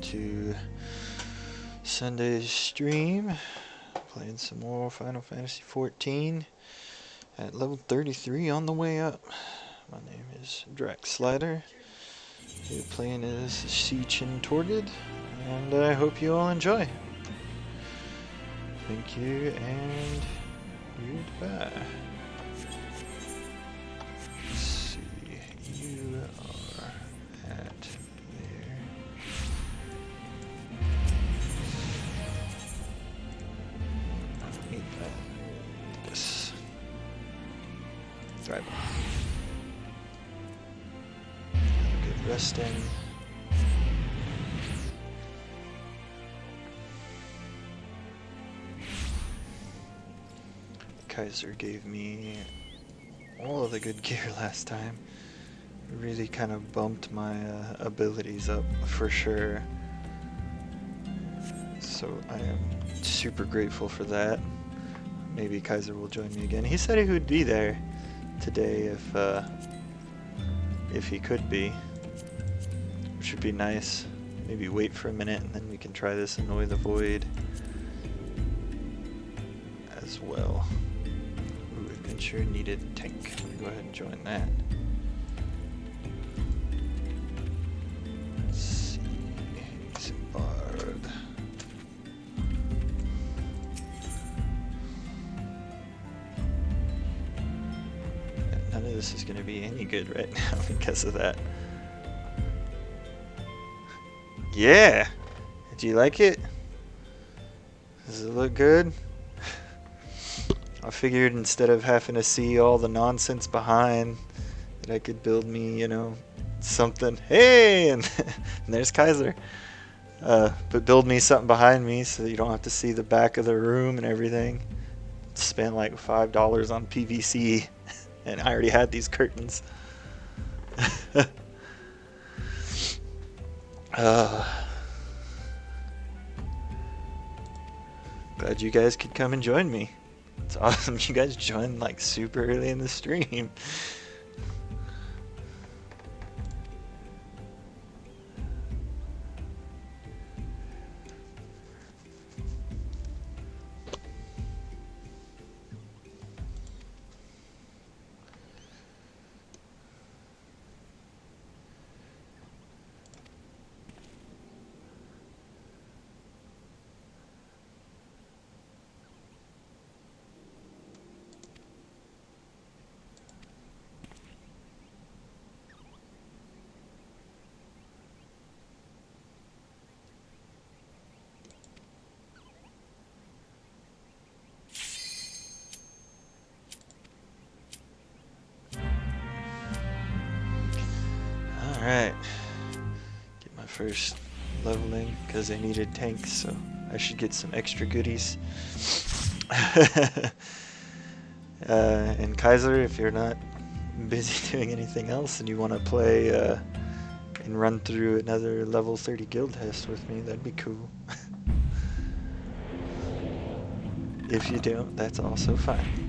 to Sunday's stream. Playing some more Final Fantasy XIV at level 33 on the way up. My name is Drax Slider. We're playing as Sechen Torgid, and I hope you all enjoy. Thank you, and goodbye. Let's see, you are at there. I don't need that. This. Drive on. Good resting. Kaiser gave me all of the good gear last time. Really kind of bumped my abilities up for sure. So I am super grateful for that. Maybe Kaiser will join me again. He said he would be there today if he could be, which would be nice. Maybe wait for a minute and then we can try this Annoy the Void as well. Ooh, adventure needed tank. I'm gonna go ahead and join that. Let's see. He's a bard. None of this is gonna be any good right now because of that. Yeah! Do you like it? Does it look good? I figured instead of having to see all the nonsense behind, that I could build me, you know, something. Hey! And there's Kaiser. But build me something behind me so that you don't have to see the back of the room and everything. Spent like $5 on PVC, and I already had these curtains. Glad you guys could come and join me. It's awesome you guys joined like super early in the stream. Alright, get my first leveling because I needed tanks, so I should get some extra goodies. And Kaiser, if you're not busy doing anything else and you want to play and run through another level 30 guild test with me, that'd be cool. If you don't, that's also fine.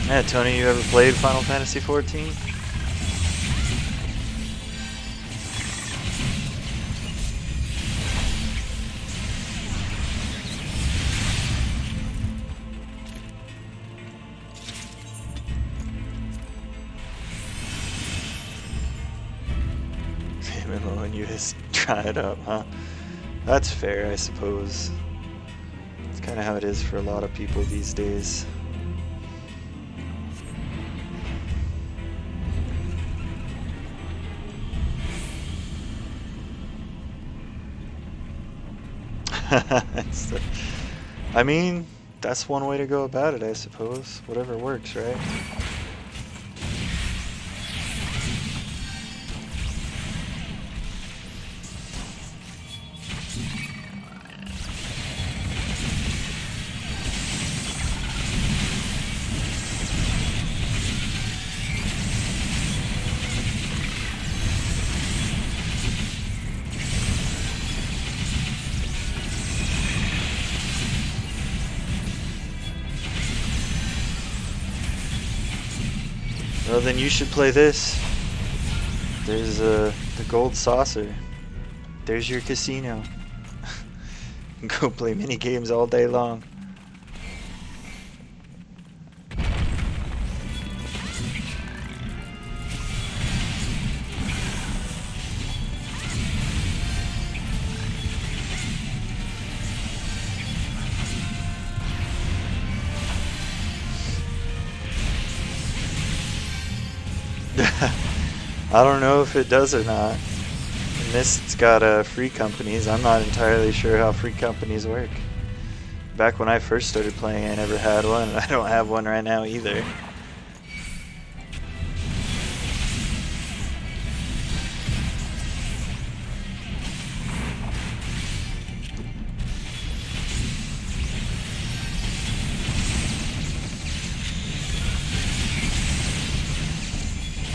Yeah, Tony, you ever played Final Fantasy XIV? MMO and you just try it up, huh? That's fair, I suppose. It's kind of how it is for a lot of people these days. I mean, that's one way to go about it, I suppose. Whatever works, right? Well, then you should play this. There's the gold saucer. There's your casino. Go play mini games all day long. I don't know if it does or not. In this, it's got free companies. I'm not entirely sure how free companies work. Back when I first started playing, I never had one, and I don't have one right now either.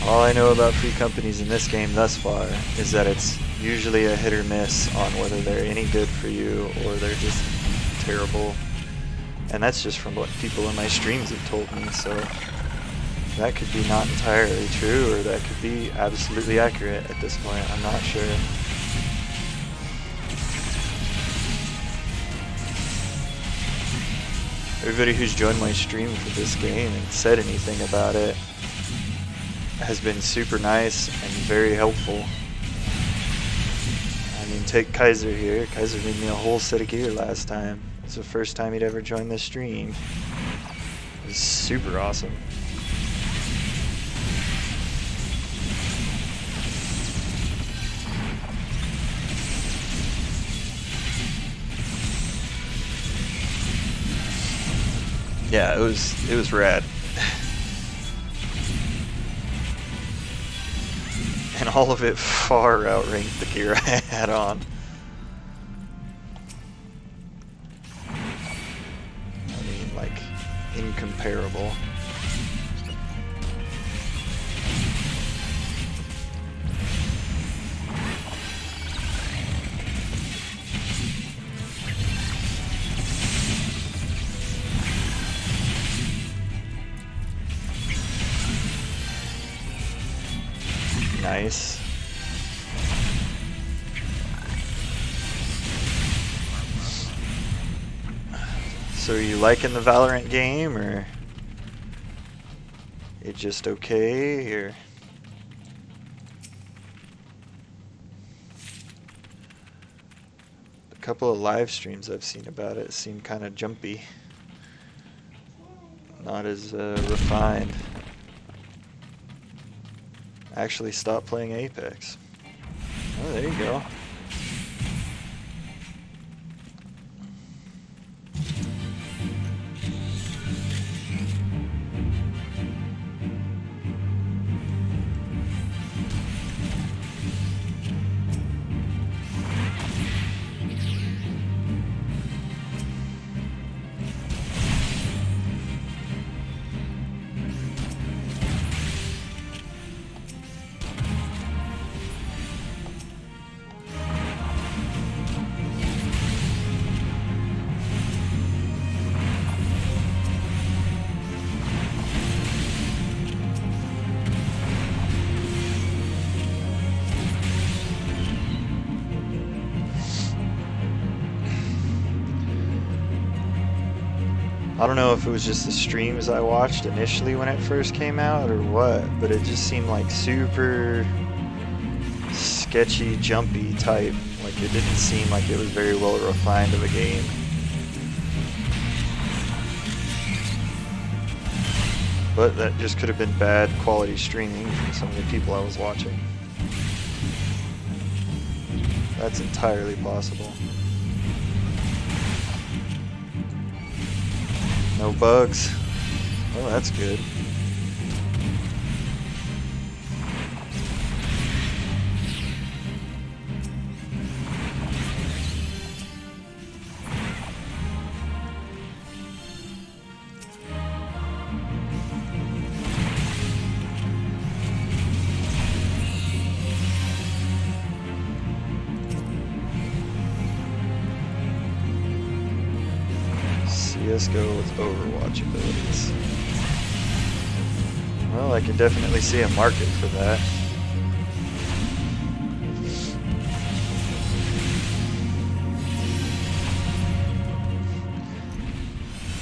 All I know about free companies in this game thus far is that it's usually a hit or miss on whether they're any good for you or they're just terrible. And that's just from what people in my streams have told me, so that could be not entirely true, or that could be absolutely accurate at this point. I'm not sure. Everybody who's joined my stream for this game and said anything about it has been super nice and very helpful. I mean, take Kaiser here. Kaiser made me a whole set of gear last time. It's the first time he'd ever joined this stream. It was super awesome. Yeah, it was rad. And all of it far outranked the gear I had on. I mean, like, incomparable. Nice. So are you liking the Valorant game, or it just okay, or a couple of live streams I've seen about it seem kind of jumpy, not as refined. Actually stop playing Apex. Oh, there you go. I don't know if it was just the streams I watched initially when it first came out or what, but it just seemed like super sketchy, jumpy type. Like, it didn't seem like it was very well refined of a game. But that just could have been bad quality streaming from some of the people I was watching. That's entirely possible. No bugs. Oh, that's good. CSGO with Overwatch abilities. Well, I can definitely see a market for that.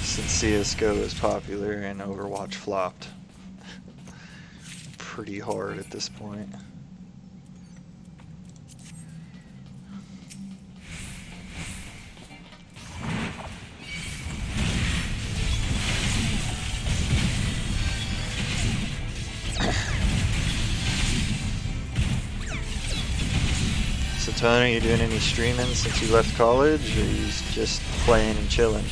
Since CSGO is popular and Overwatch flopped pretty hard at this point. So Tony, are you doing any streaming since you left college, or are you just playing and chilling?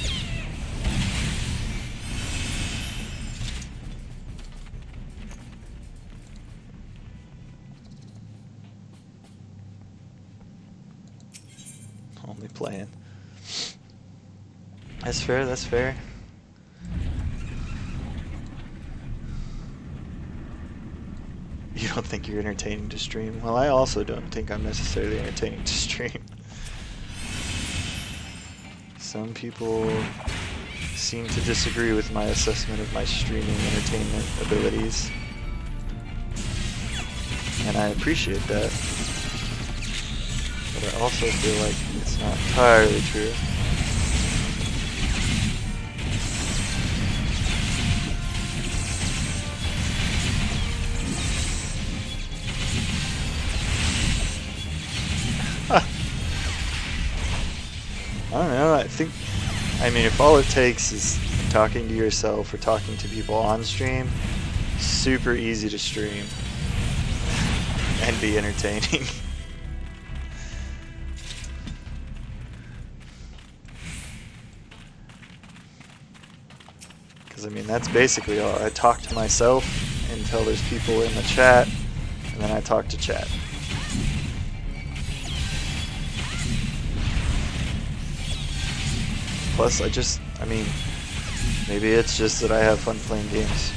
Only playing. That's fair, that's fair. You don't think you're entertaining to stream? Well, I also don't think I'm necessarily entertaining to stream. Some people seem to disagree with my assessment of my streaming entertainment abilities. And I appreciate that. But I also feel like it's not entirely true. I don't know, I mean, if all it takes is talking to yourself or talking to people on stream, super easy to stream and be entertaining. Because, I mean, that's basically all. I talk to myself until there's people in the chat, and then I talk to chat. Plus, I mean, maybe it's just that I have fun playing games.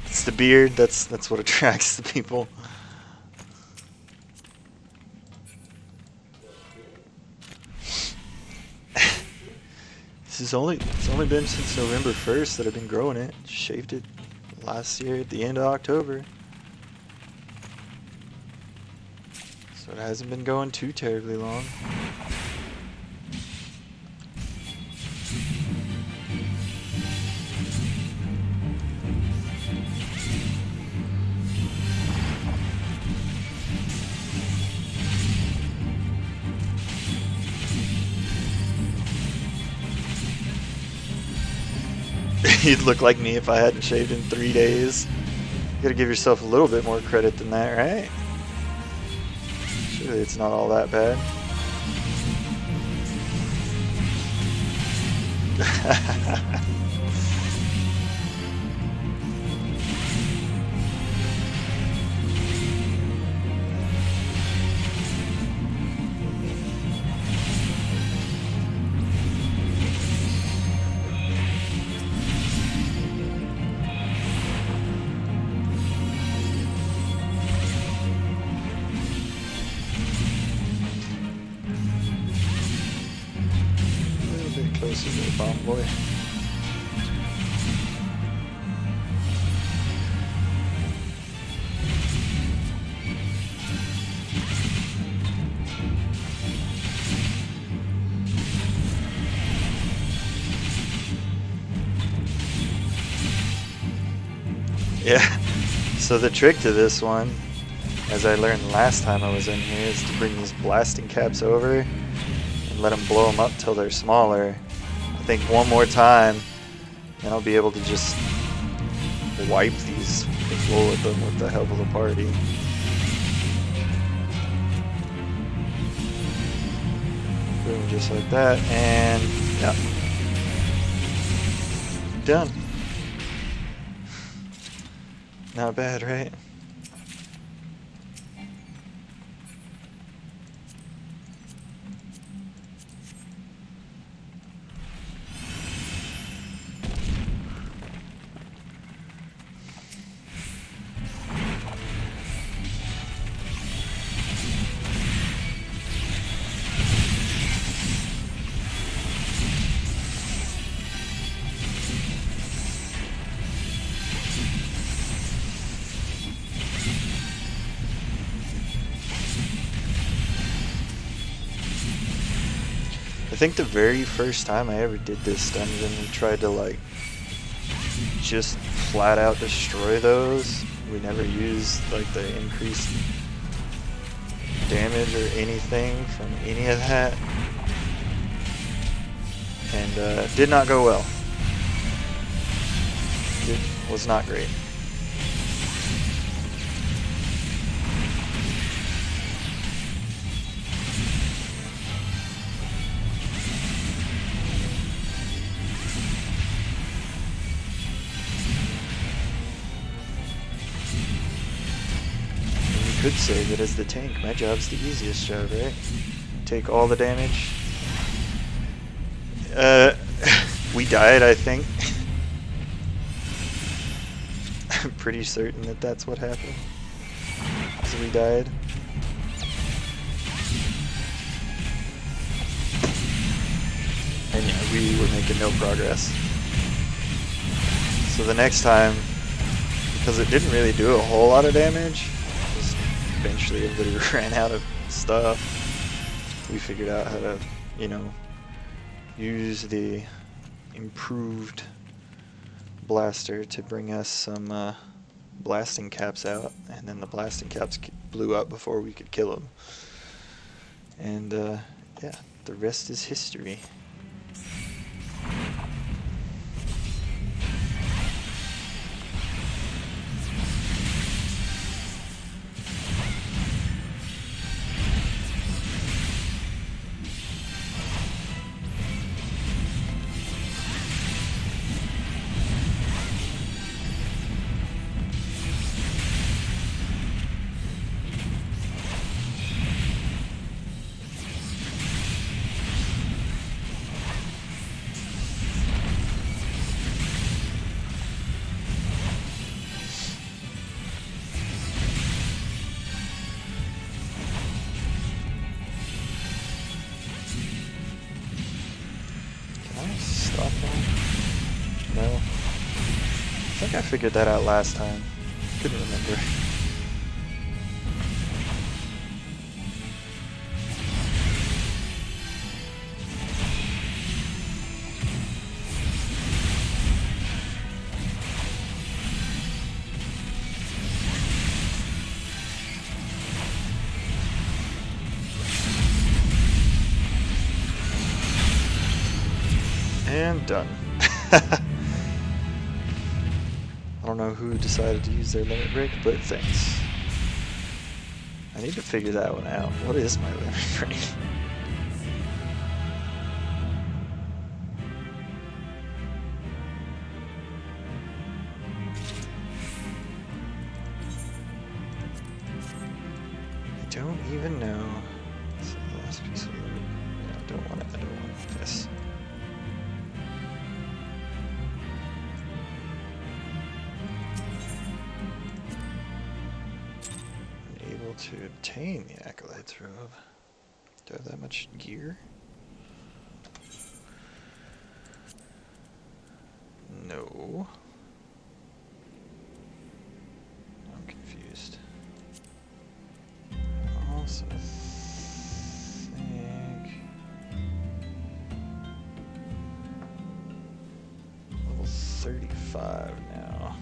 It's the beard, that's what attracts the people. It's only been since November 1st that I've been growing it. Shaved it last year at the end of October. So it hasn't been going too terribly long. You'd look like me if I hadn't shaved in 3 days. You gotta give yourself a little bit more credit than that, right? Surely it's not all that bad. Closer to the bomb boy. Yeah, so the trick to this one, as I learned last time I was in here, is to bring these blasting caps over and let them blow them up till they're smaller. I think one more time, and I'll be able to just wipe these the floor with them with the help of the party. Boom, just like that, and yeah. Done. Not bad, right? think the very first time I ever did this dungeon, we tried to like just flat out destroy those. We never used like the increased damage or anything from any of that, and did not go well. It was not great. Could say that as the tank, my job's the easiest job, right? Take all the damage. We died, I think. I'm pretty certain that that's what happened. So we died. And yeah, we were making no progress. So the next time, because it didn't really do a whole lot of damage, eventually everybody ran out of stuff. We figured out how to, you know, use the improved blaster to bring us some blasting caps out, and then the blasting caps blew up before we could kill them. And yeah, the rest is history. No. I think I figured that out last time. Couldn't remember. And done. I don't know who decided to use their limit break, but thanks. I need to figure that one out. What is my limit break? I don't even know. That's the last piece of limit. Yeah, I don't want it. I don't want this. To obtain the Acolyte's robe. Do I have that much gear? No. I'm confused. I also think level 35 now.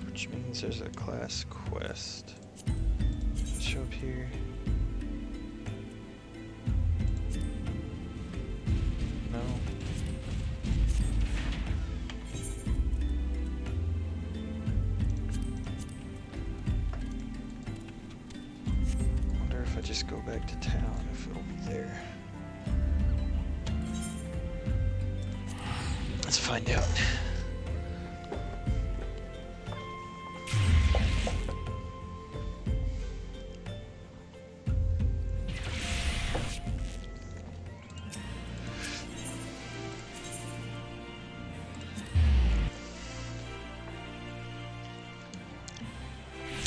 Which means there's a class quest. Let's show up here. No. I wonder if I just go back to town, if it'll be there. Let's find out.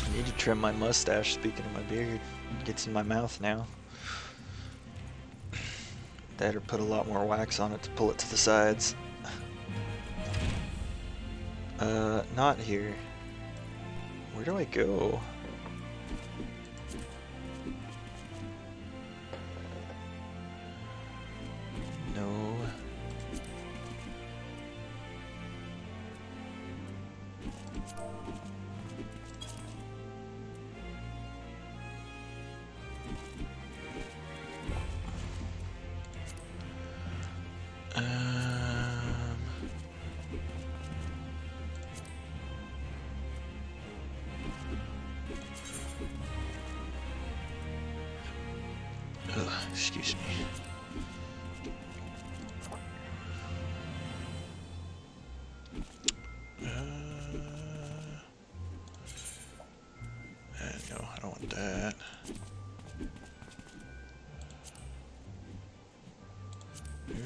I need to trim my mustache, speaking of my beard. It gets in my mouth now. That or put a lot more wax on it to pull it to the sides. Not here. Where do I go?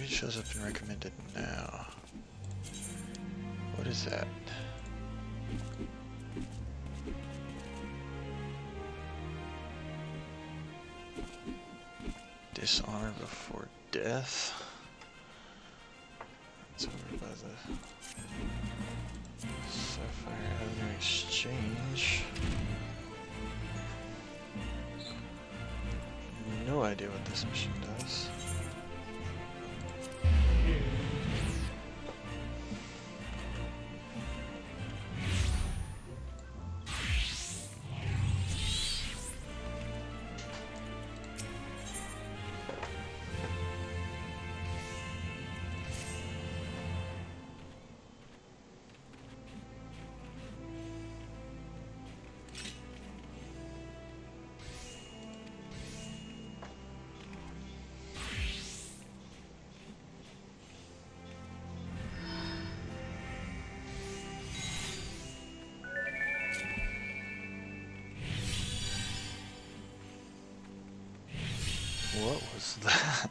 Maybe it shows up in recommended now. What is that? Dishonor before death. It's over by the Sapphire Elder Exchange. No idea what this mission does. What was that?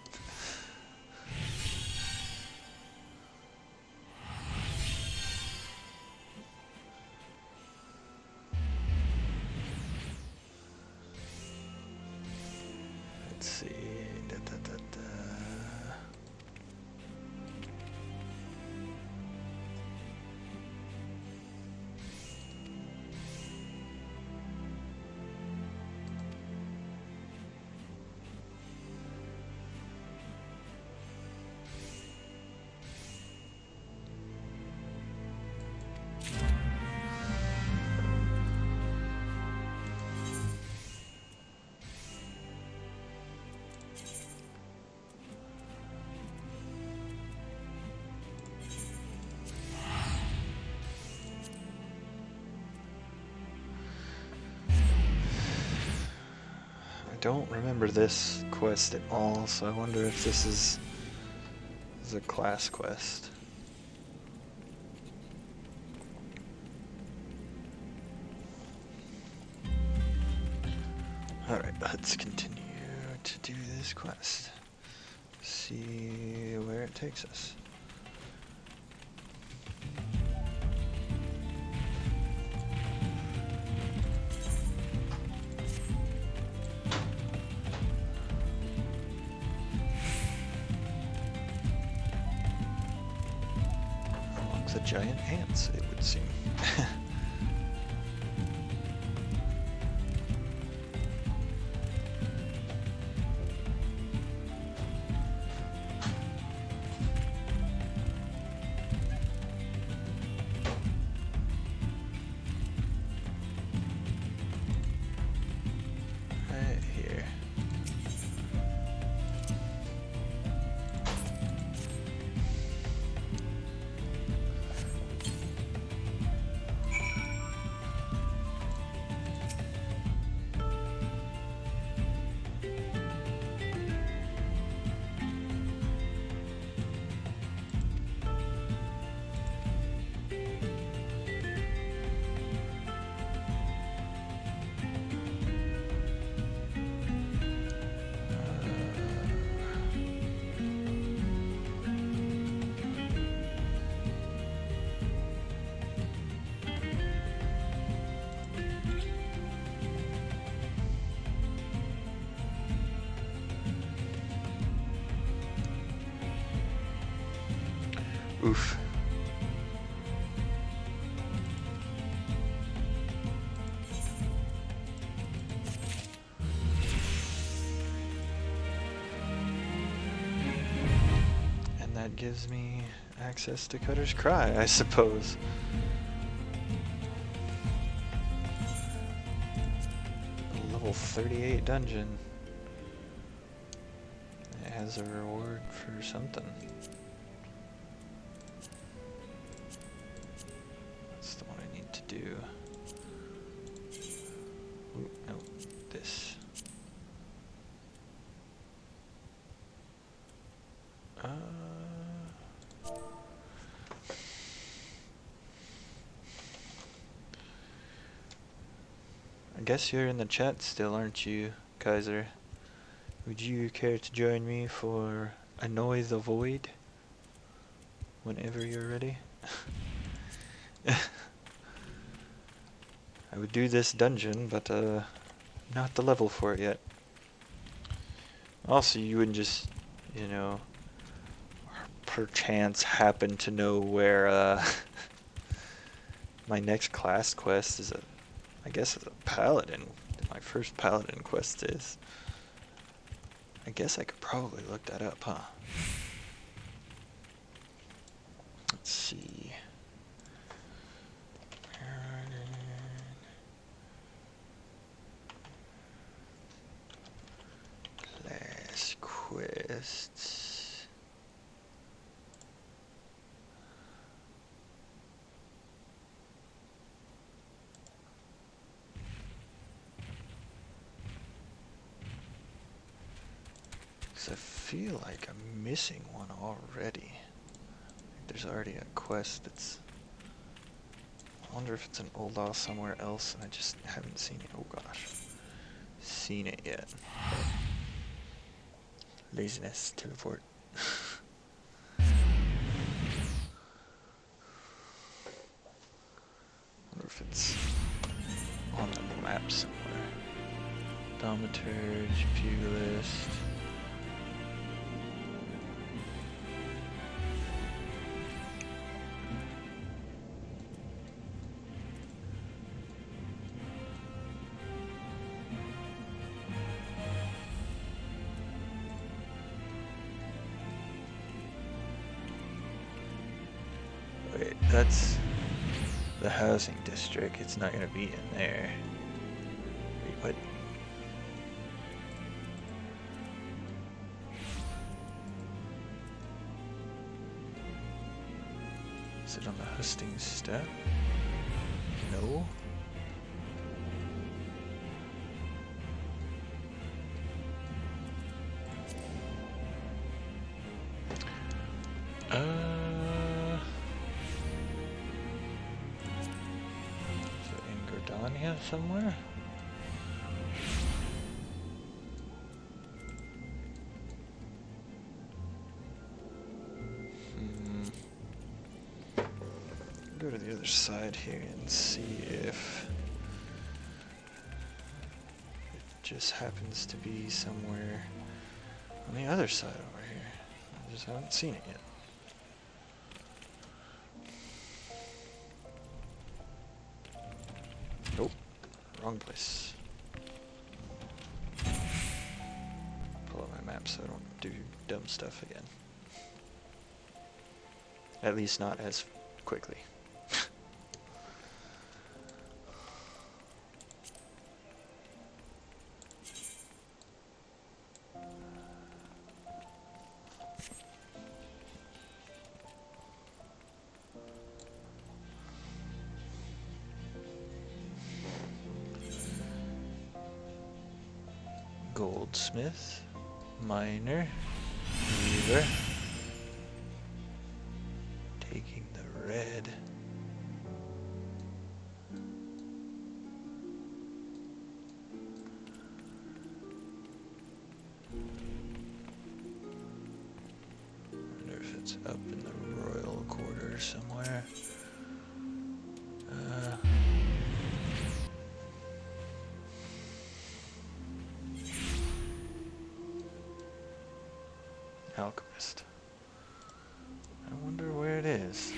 Let's see. I don't remember this quest at all, so I wonder if this is a class quest. Alright, let's continue to do this quest. See where it takes us. The giant ants, it would seem. Right here. Oof. And that gives me access to Cutter's Cry, I suppose. A level 38 dungeon. It has a reward for something. That's the one I need to do. Ooh, no, this. I guess you're in the chat still, aren't you, Kaiser? Would you care to join me for annoy the void whenever you're ready. I would do this dungeon, but not the level for it yet. Also, you wouldn't just, you know, perchance happen to know where my next class quest is I guess it's a paladin. My first paladin quest is. I guess I could probably look that up, huh? Let's see. Class quests. I feel like I'm missing one already. There's already a quest that's... I wonder if it's an Olaf somewhere else and I just haven't seen it. Oh gosh. Seen it yet. Laziness, teleport. Wonder if it's on the map somewhere. Thaumaturge, Pugilist. Wait, that's the housing district. It's not gonna be in there. Wait, what? Is it on the hustings step? No. Is it in Gordania somewhere? Go to the other side here and see if it just happens to be somewhere on the other side over here. I just haven't seen it yet. Nope, wrong place. Pull up my map so I don't do dumb stuff again. At least not as quickly. Goldsmith, miner, weaver, taking the red. Wonder if it's up in the royal quarters somewhere. Alchemist. I wonder where it is.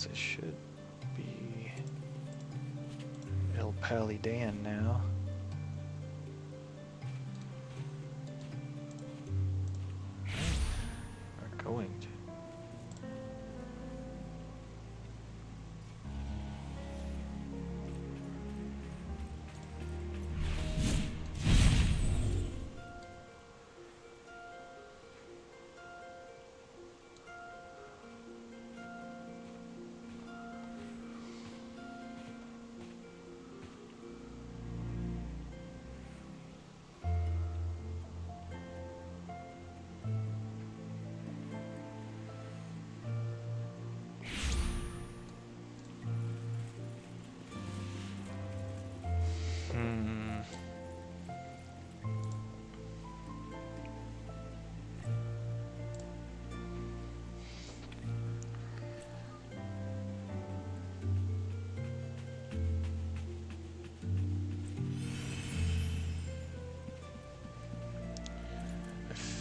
It should be El Palidan now. We're going to.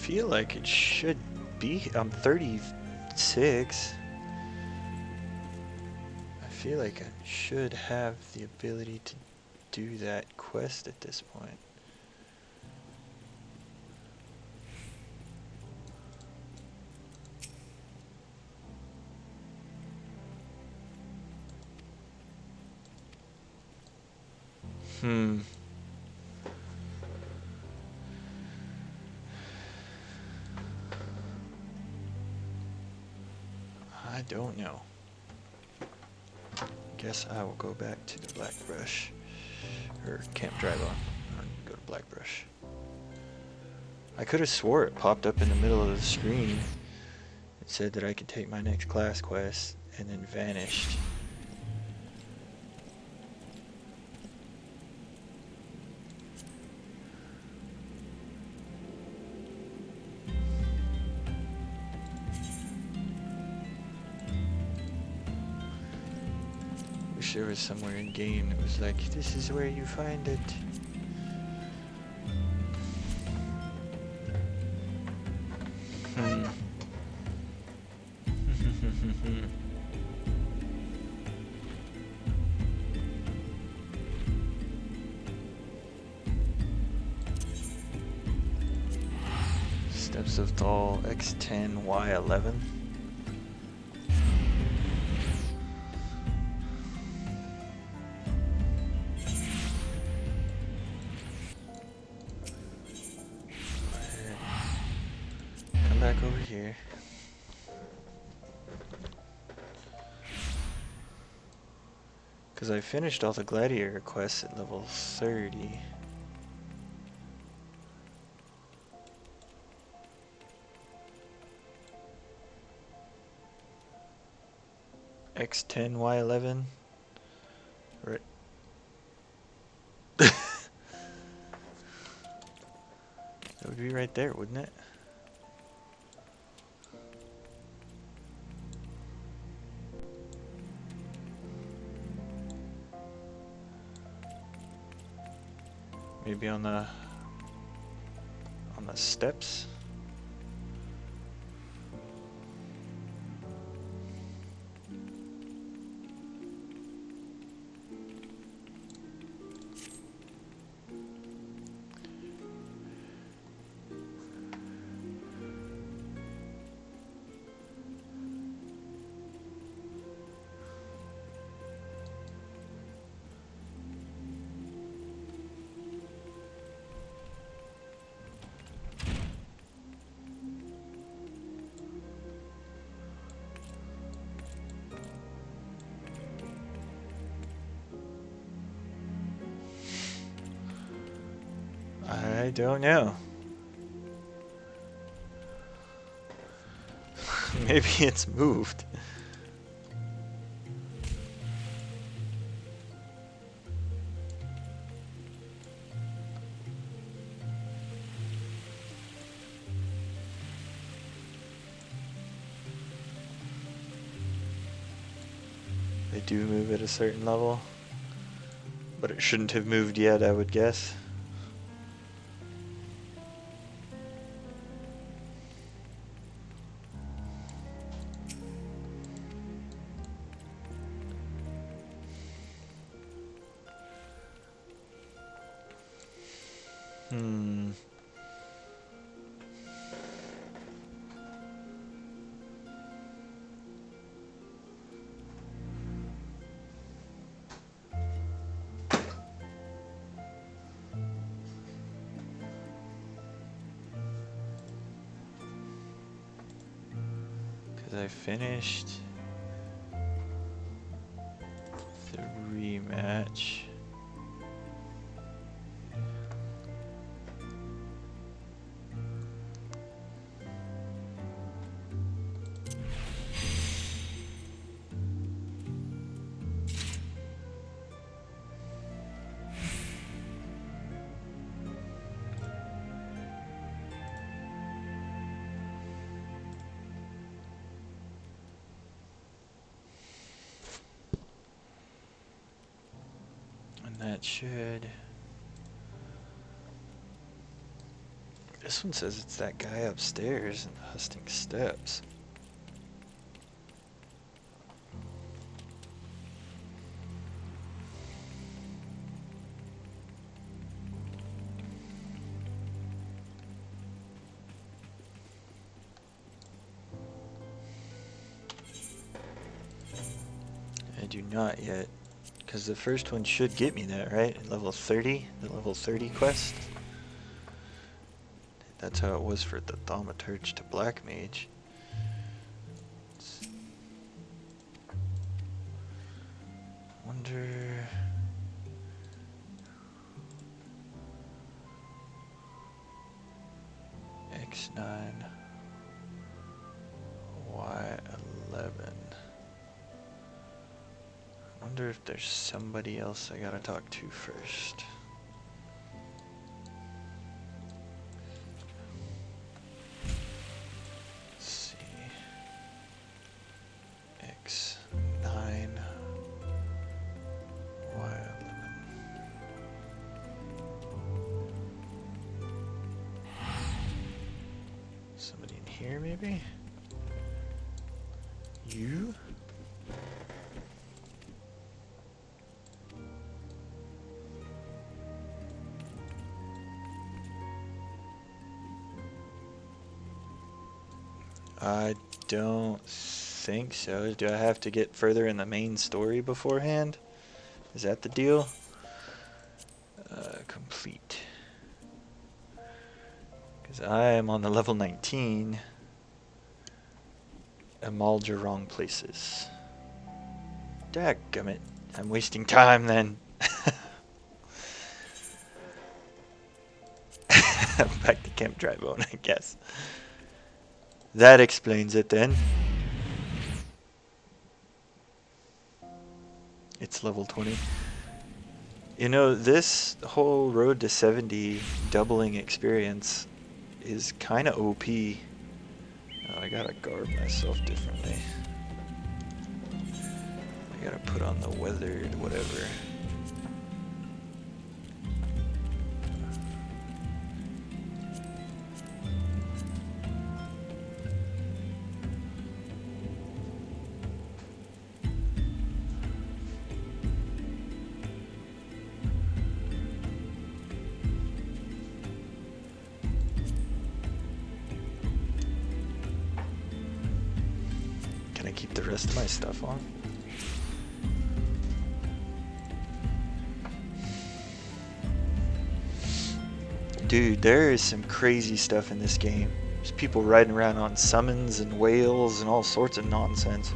feel like it should be. I'm 36. I feel like I should have the ability to do that quest at this point. I don't know. Guess I will go back to the Black Brush. Or Camp Drive On. Or go to Black Brush. I could have swore it popped up in the middle of the screen. It said that I could take my next class quest and then vanished. Wish there was somewhere in game that was like, this is where you find it. Steps of Thal, X10, Y11. Come back over here. Because I finished all the gladiator quests at level 30. X10, Y11. Right. That would be right there, wouldn't it? Maybe on the steps. I don't know. Maybe it's moved. They do move at a certain level, but it shouldn't have moved yet, I would guess. I finished the rematch. That should This one says it's that guy upstairs in the Husting Steps. I do not yet, because the first one should get me that, right? Level 30, the level 30 quest. That's how it was for the Thaumaturge to Black Mage. Wonder... X9... Y11... Wonder if there's somebody else I gotta talk to first. X9 Y11. Somebody in here maybe? You? I don't think so. Do I have to get further in the main story beforehand? Is that the deal? Complete. Because I am on the level 19. Amalja wrong places. Dadgummit. I'm wasting time then. Back to Camp Drybone, I guess. That explains it then. It's level 20. You know, this whole road to 70 doubling experience is kind of OP. Oh, I gotta guard myself differently. I gotta put on the weathered whatever. Can I keep the rest of my stuff on? Dude, there is some crazy stuff in this game. There's people riding around on summons and whales and all sorts of nonsense.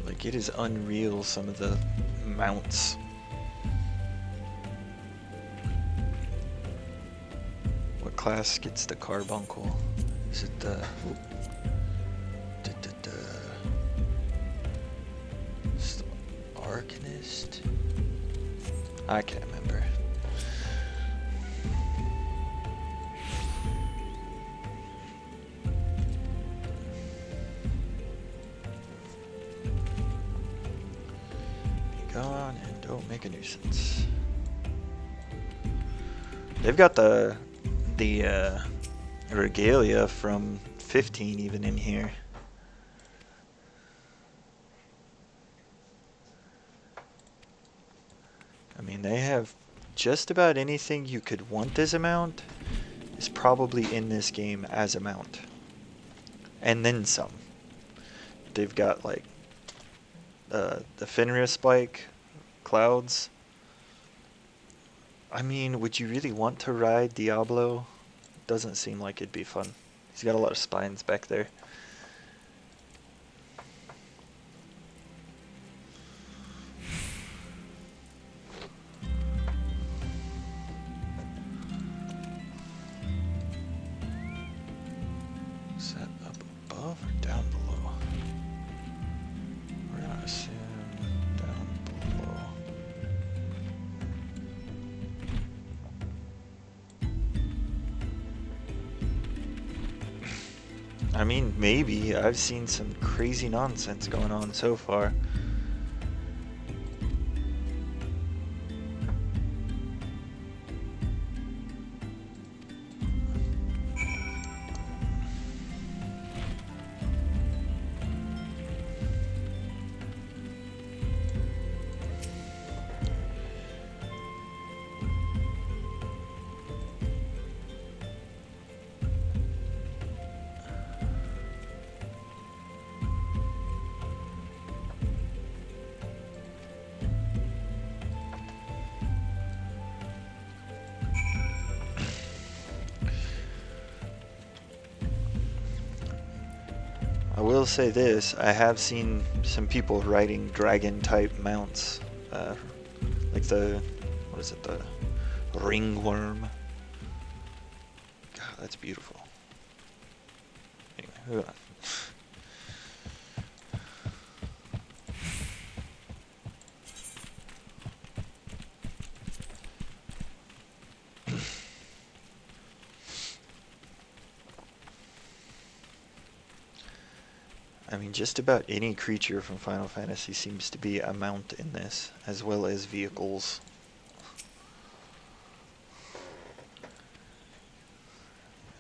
Like, it is unreal, some of the mounts. What class gets the carbuncle? Is it the... Arcanist? I can't remember. Be gone and don't make a nuisance. They've got the regalia from 15 even in here. I mean, they have just about anything you could want as a mount is probably in this game as a mount. And then some. They've got like the Fenrir spike, clouds. I mean, would you really want to ride Diablo? Doesn't seem like it'd be fun. He's got a lot of spines back there. Is that up above or down below? We're gonna assume down below. I mean, maybe. I've seen some crazy nonsense going on so far. I will say this, I have seen some people riding dragon-type mounts. Like what is it, the ringworm. God, that's beautiful. Anyway, moving on. I mean, just about any creature from Final Fantasy seems to be a mount in this, as well as vehicles.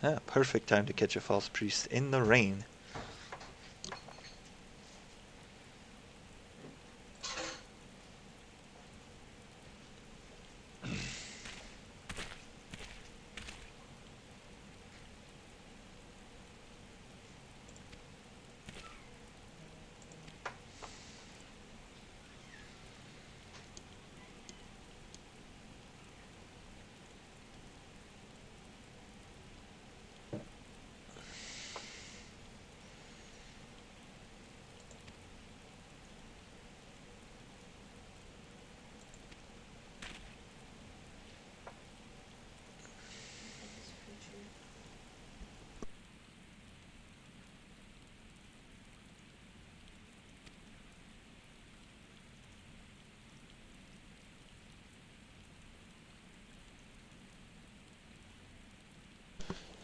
Ah, perfect time to catch a false priest in the rain.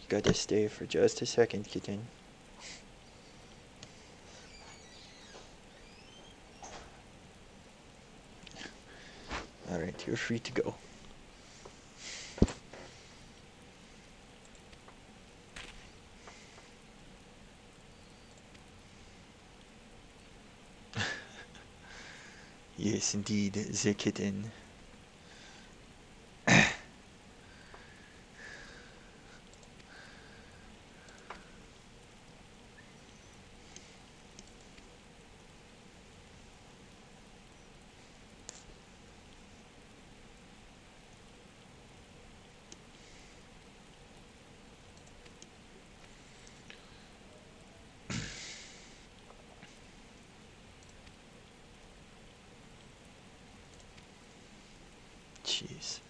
You gotta stay for just a second, kitten. Alright, you're free to go. Yes, indeed, the kitten. Jeez.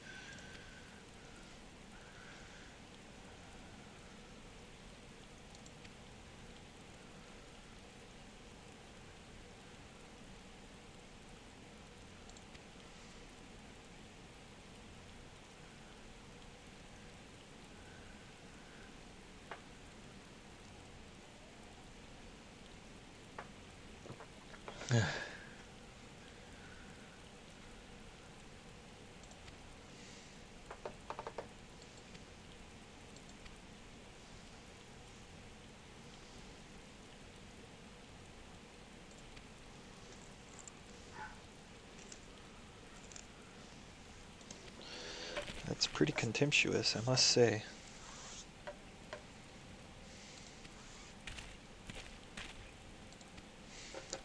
That's pretty contemptuous, I must say.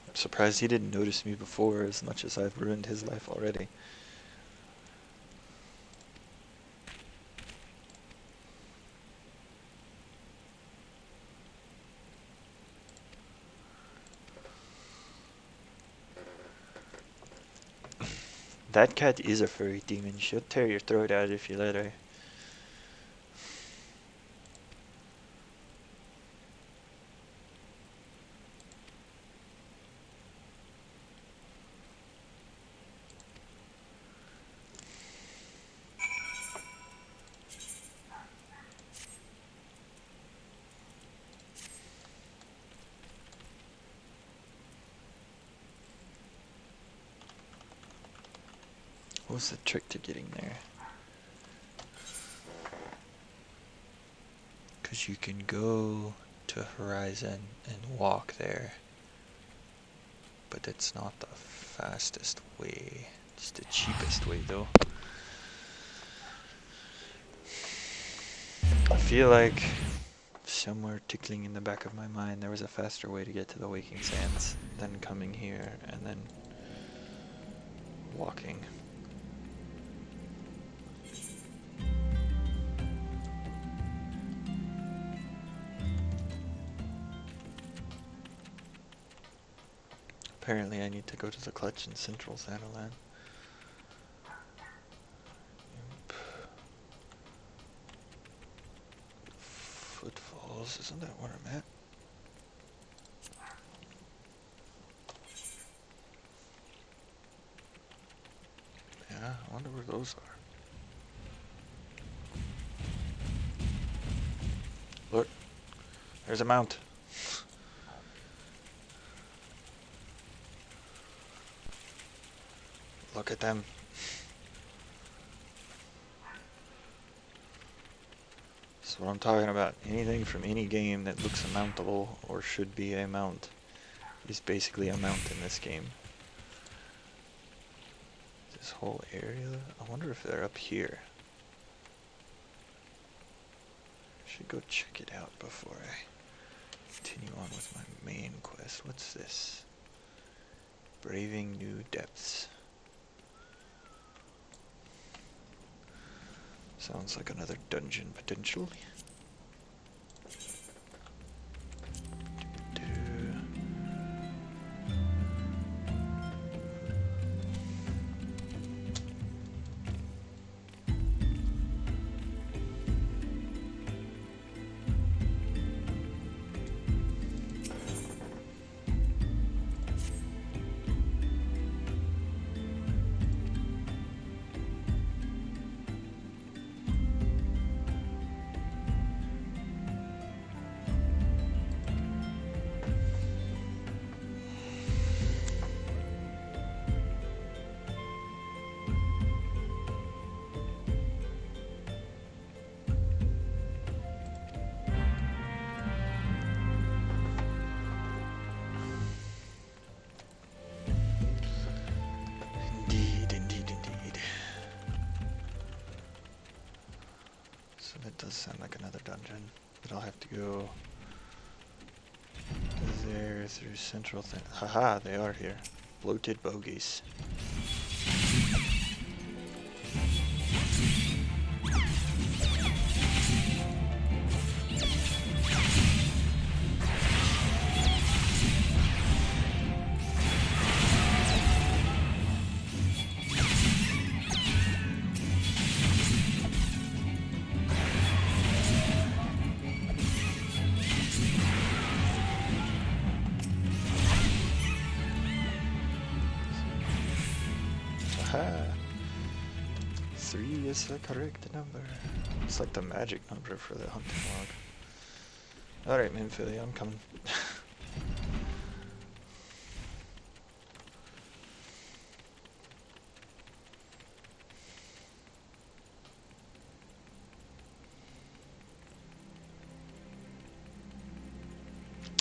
I'm surprised he didn't notice me before as much as I've ruined his life already. That cat is a furry demon. She'll tear your throat out if you let her. was the trick to getting there? Because you can go to Horizon and walk there, but it's not the fastest way. It's the cheapest way though. I feel like somewhere tickling in the back of my mind there was a faster way to get to the Waking Sands than coming here and then walking. Apparently I need to go to the clutch in Central Shadowland. Footfalls, isn't that where I'm at? Yeah, I wonder where those are. Look, there's a mount. Look at them. That's what I'm talking about. Anything from any game that looks mountable or should be a mount is basically a mount in this game. This whole area, I wonder if they're up here. I should go check it out before I continue on with my main quest. What's this? Braving new depths. Sounds like another dungeon potentially. Does sound like another dungeon, but I'll have to go there through Central thing. Haha, they are here. Bloated bogies. Aha! 3 is the correct number. It's like the magic number for the hunting log. Alright, Minphilly, I'm coming.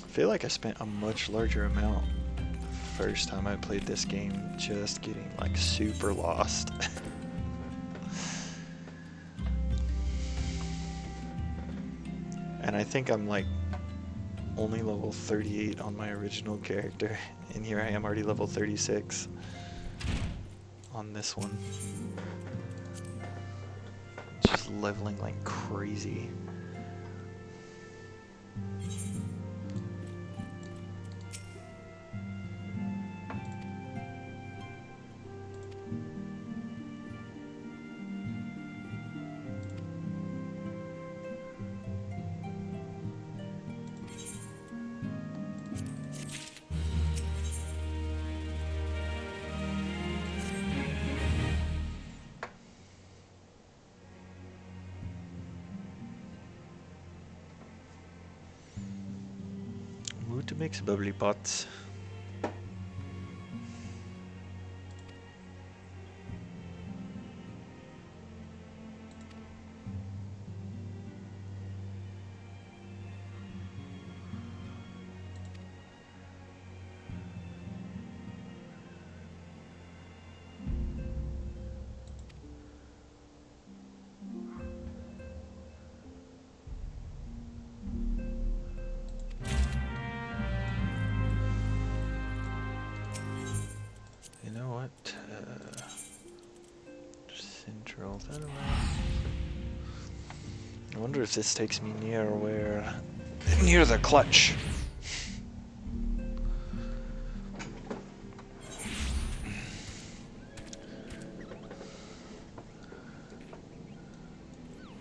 I feel like I spent a much larger amount the first time I played this game just getting like super lost. And I think I'm like only level 38 on my original character, and here I am already level 36 on this one. Just leveling like crazy. To make bubbly pots. Roll that around. I wonder if this takes me near the clutch.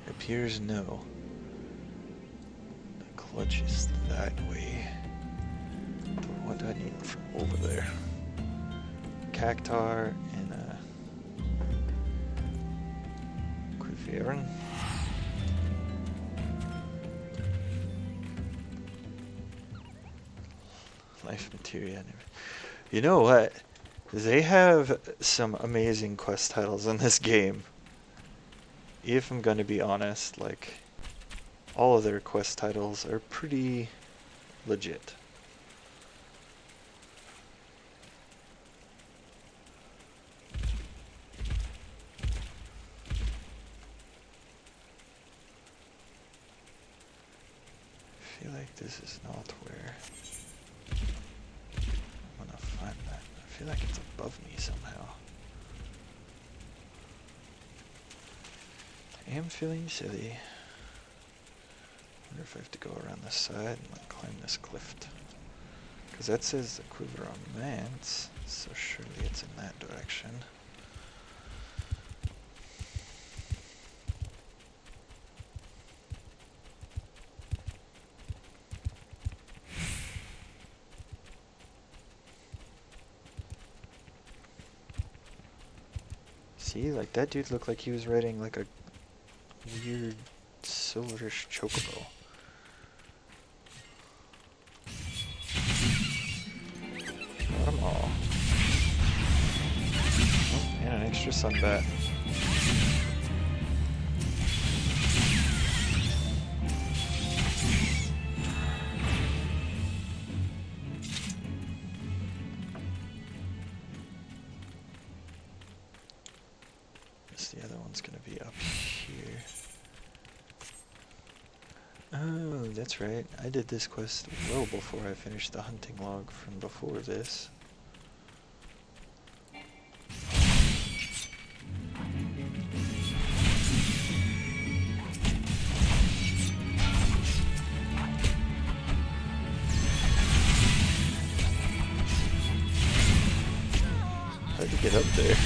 It appears no. The clutch is that way. What do I need from over there? Cactar and a Quiviran. Life materia. You know what? They have some amazing quest titles in this game. If I'm gonna be honest, like, all of their quest titles are pretty legit. I feel like this is not where I'm gonna find that. I feel like it's above me somehow. I am feeling silly. I wonder if I have to go around this side and like climb this cliff. Because that says the quiver on Mance, so surely it's in that direction. See, like that dude looked like he was riding like a weird silverish chocobo. Got them all. Oh, and an extra sunbat. The other one's gonna be up here. Oh, that's right. I did this quest well before I finished the hunting log from before this. How'd you get up there?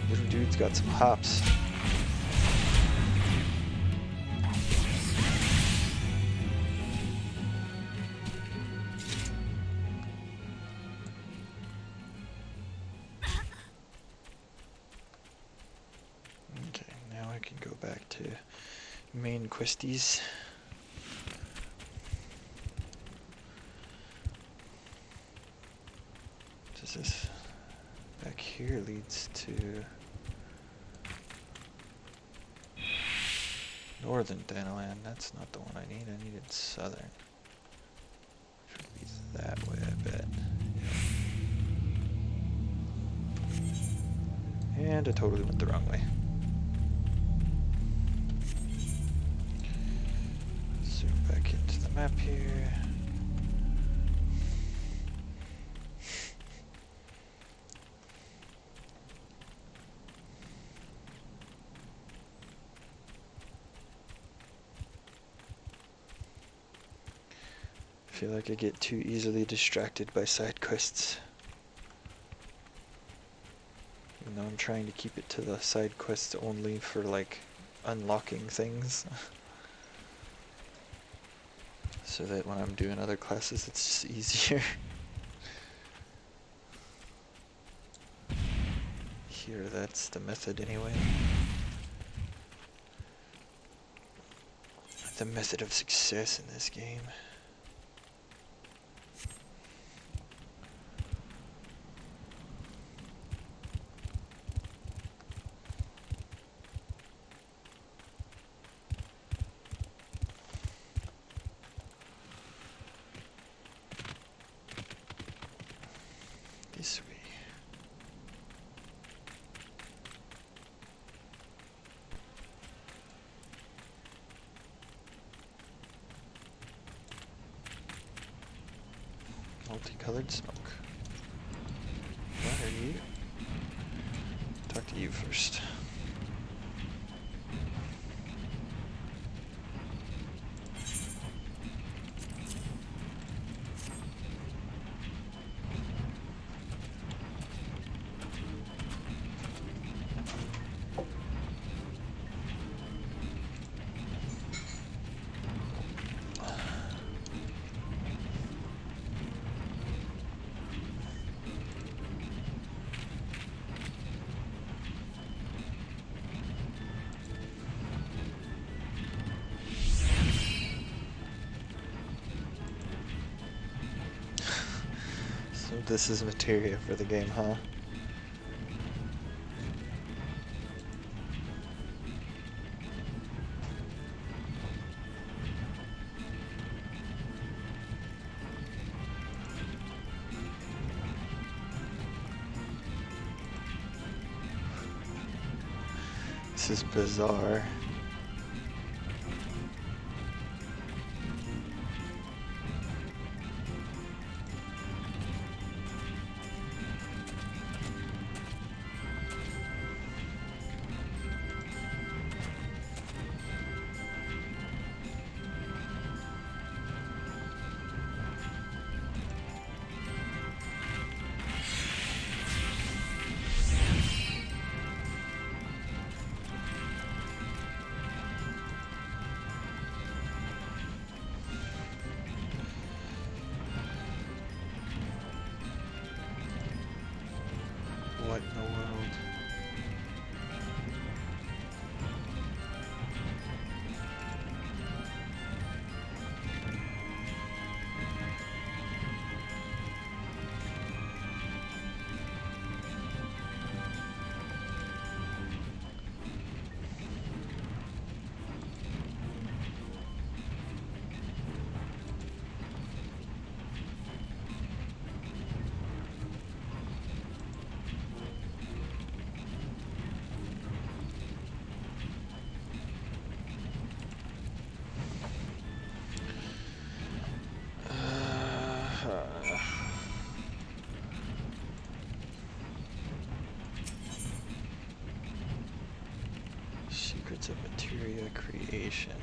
Little dude's got some hops. Okay, now I can go back to main questies. Does this back here leads to Northern Danaland? That's not the one I need. I needed Southern. Should be that way, I bet. Yep. And I totally went the wrong way. Zoom back into the map here. I feel like I get too easily distracted by side quests. Even though I'm trying to keep it to the side quests only for like unlocking things. So that when I'm doing other classes it's just easier. Here, that's the method anyway. The method of success in this game. This way. Multicolored smoke. What are you? you first. So this is materia for the game, huh? This is bizarre. What in the world? Secrets of materia creation.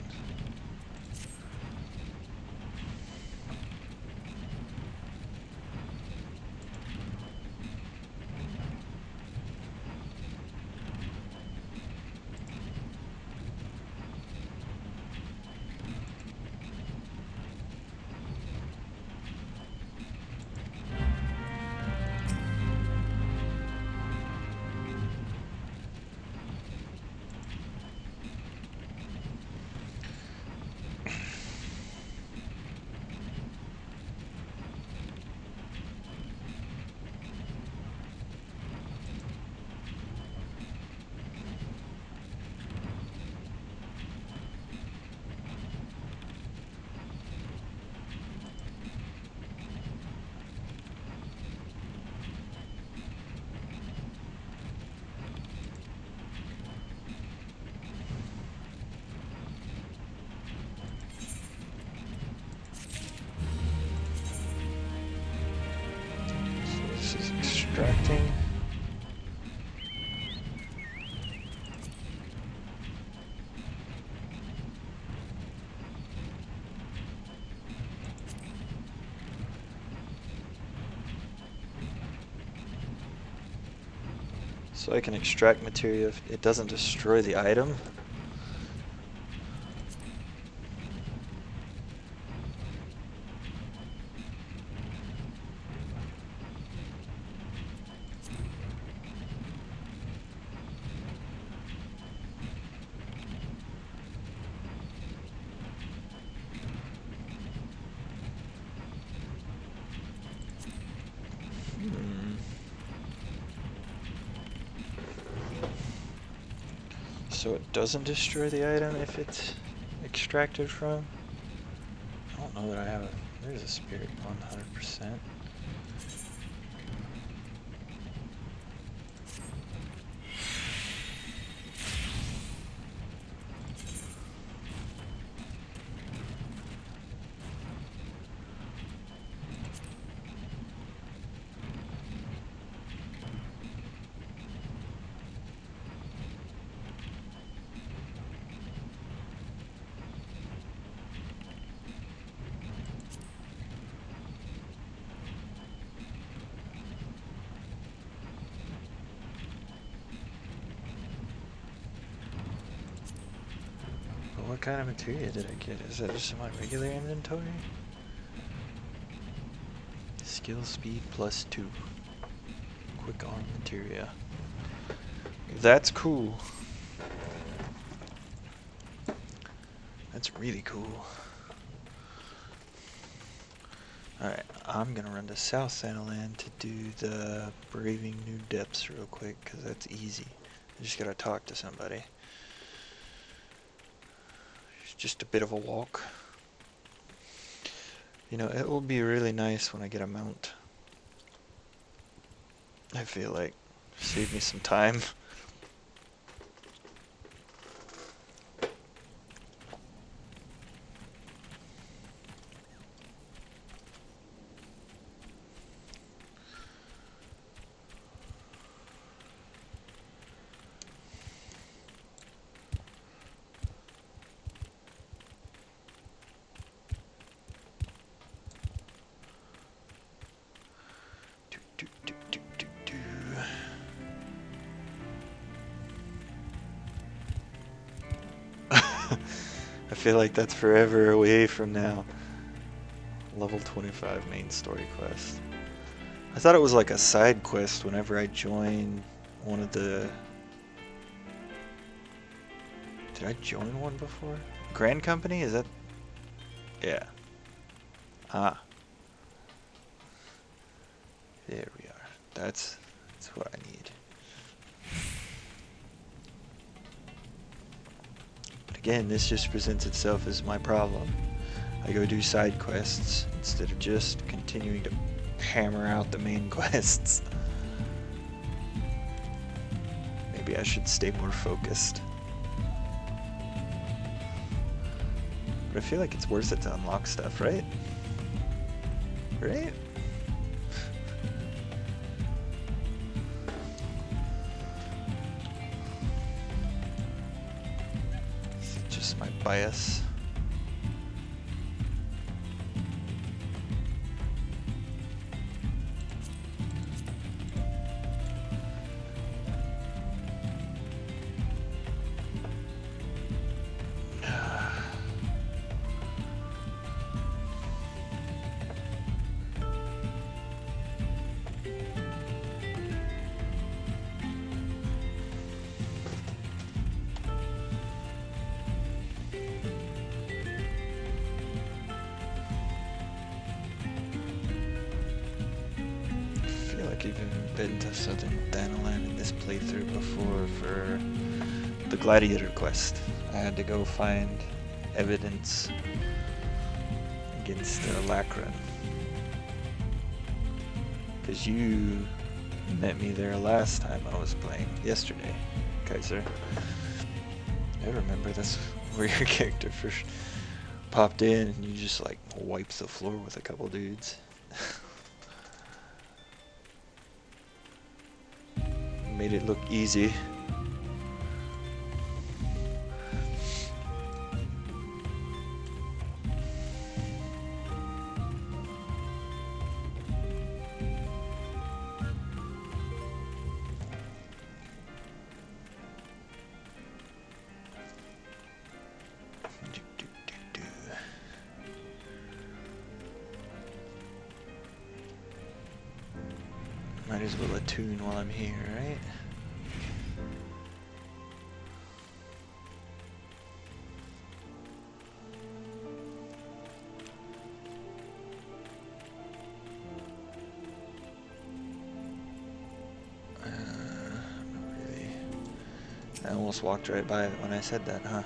This is extracting. So I can extract materia if it doesn't destroy the item. So it doesn't destroy the item if it's extracted from? I don't know that I have a... There's a spirit 100%. What kind of materia did I get? Is that just in my regular inventory? Skill speed +2. Quick arm materia. That's cool. That's really cool. Alright, I'm gonna run to South Santaland to do the Braving New Depths real quick, because that's easy. I just gotta talk to somebody. It's just a bit of a walk. You know, it will be really nice when I get a mount. I feel like save me some time. I feel like that's forever away from now. Level 25 main story quest. I thought it was like a side quest whenever I joined one of the... Did I join one before? Grand Company? Is that... Yeah. Ah. There we are. That's what I need. But again, this just presents itself as my problem. I go do side quests instead of just continuing to hammer out the main quests. Maybe I should stay more focused. But I feel like it's worth it to unlock stuff, right? Right? Is it just my bias? I've been to Southern Thanalan in this playthrough before for the Gladiator quest. I had to go find evidence against Lacron. Because you met me there last time I was playing, yesterday, Kaiser. I remember that's where your character first popped in and you just like wiped the floor with a couple dudes. Made it look easy. Might as well attune while I'm here, right? I almost walked right by it when I said that, huh?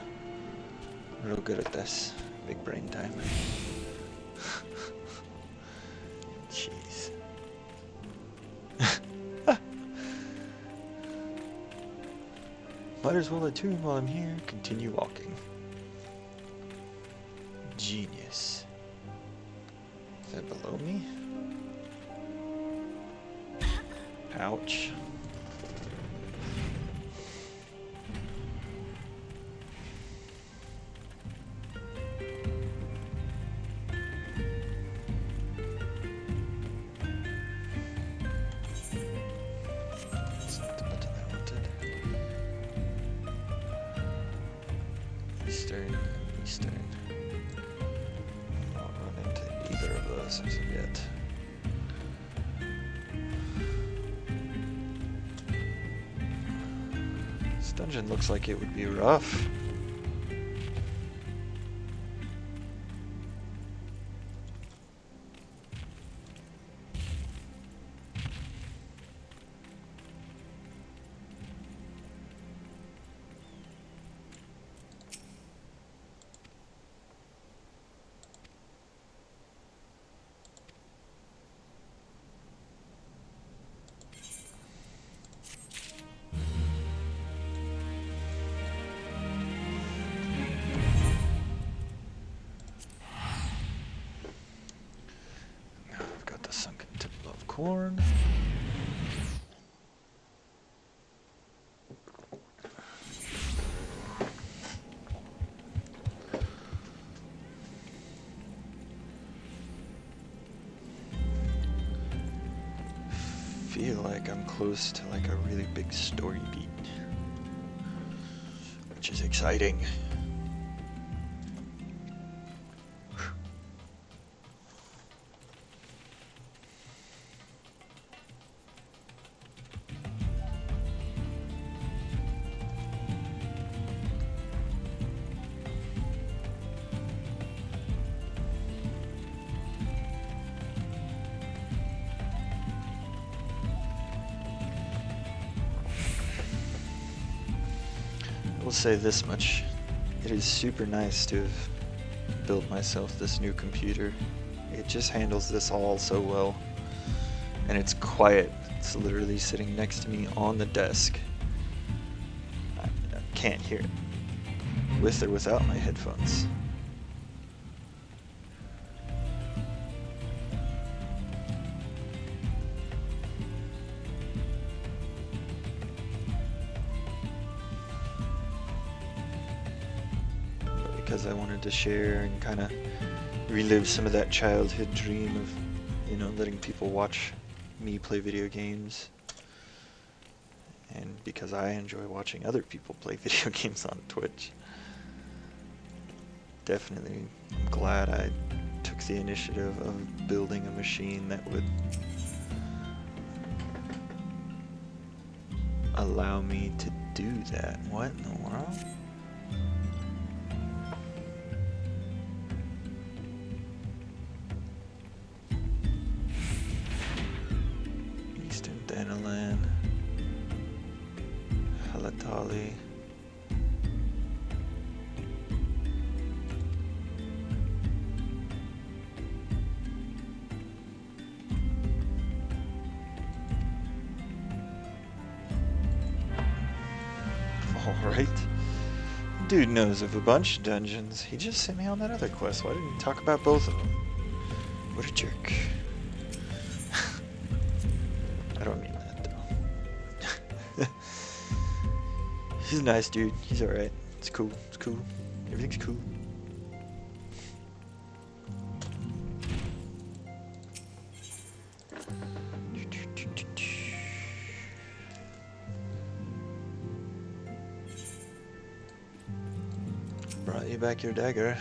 Real good at this. Big brain time. Jeez. Might as well attune while I'm here. Continue walking. Genius. Is that below me? Ouch. Eastern Eastern. I'll run into either of those as of yet. This dungeon looks like it would be rough. Corn. Feel like I'm close to like a really big story beat, which is exciting. I will say this much, it is super nice to have built myself this new computer. It just handles this all so well, and it's quiet. It's literally sitting next to me on the desk. I can't hear it, with or without my headphones. Because I wanted to share and kind of relive some of that childhood dream of, you know, letting people watch me play video games. And because I enjoy watching other people play video games on Twitch. Definitely, I'm glad I took the initiative of building a machine that would allow me to do that. What in the world? Danalan, Halatali. Alright. Dude knows of a bunch of dungeons. He just sent me on that other quest. Why didn't he talk about both of them? What a jerk. I don't mean that, though. He's a nice dude. He's alright. It's cool. It's cool. Everything's cool. Brought you back your dagger.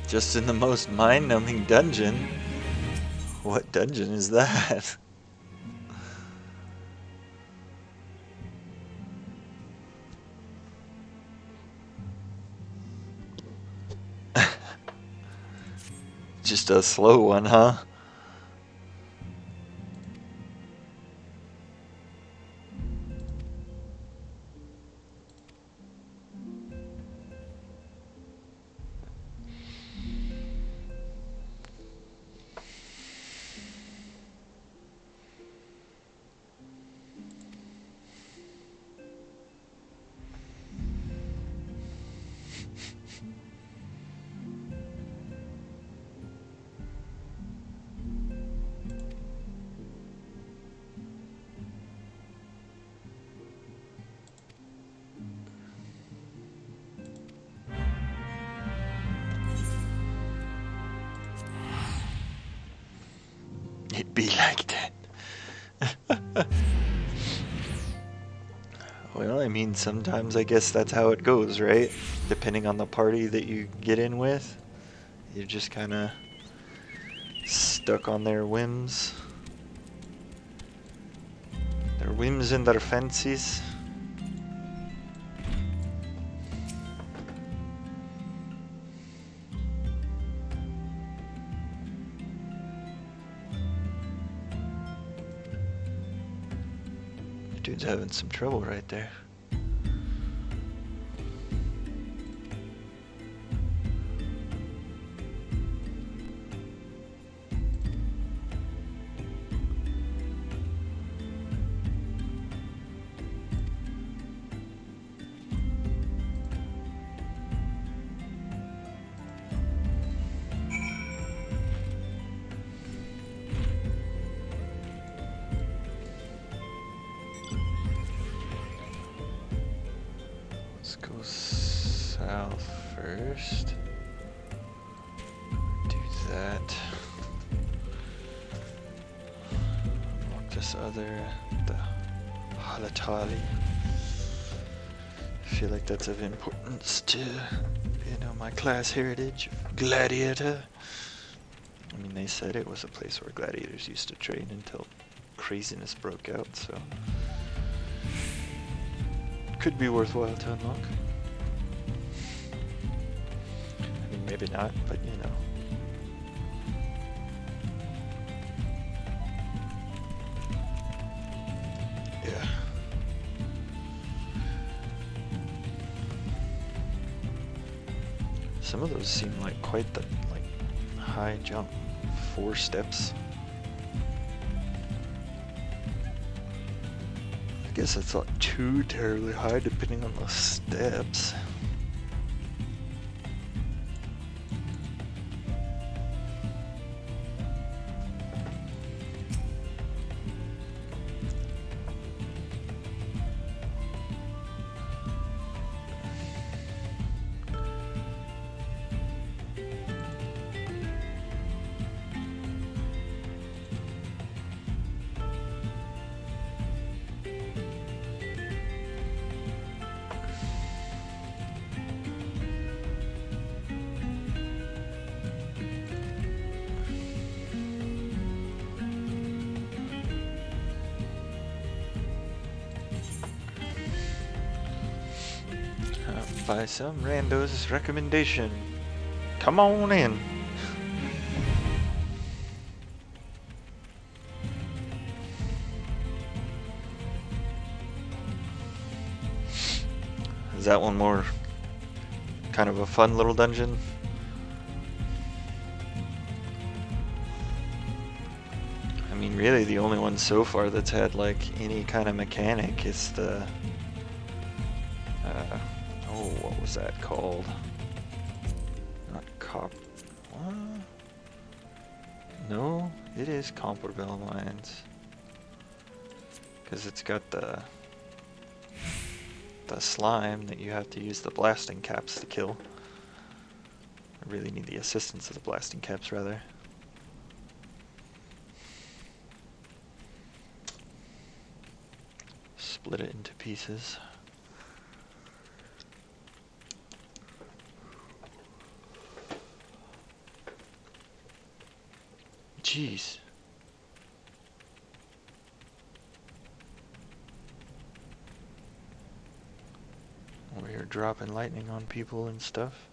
Just in the most mind-numbing dungeon. What dungeon is that? Just a slow one, huh? It be like that. Well, I mean, sometimes I guess that's how it goes, right? Depending on the party that you get in with, you're just kind of stuck on their whims. Their whims and their fancies. Dude's having some trouble right there. Let's go south first. Do that. Unlock this other, the Halatali. I feel like that's of importance to, my class heritage of gladiator. I mean, they said it was a place where gladiators used to train until craziness broke out, so could be worthwhile to unlock. I mean, maybe not, but Yeah. Some of those seem like quite the high jump. 4 steps. I guess it's not too terribly high depending on the steps. By some rando's recommendation. Come on in. Is that one more kind of a fun little dungeon? I mean, really the only one so far that's had any kind of mechanic is the what was that called? Not cop. What? No, it is Comparabell Mines. Because it's got the slime that you have to use the blasting caps to kill. I really need the assistance of the blasting caps, rather. Split it into pieces. Jeez. Over here dropping lightning on people and stuff.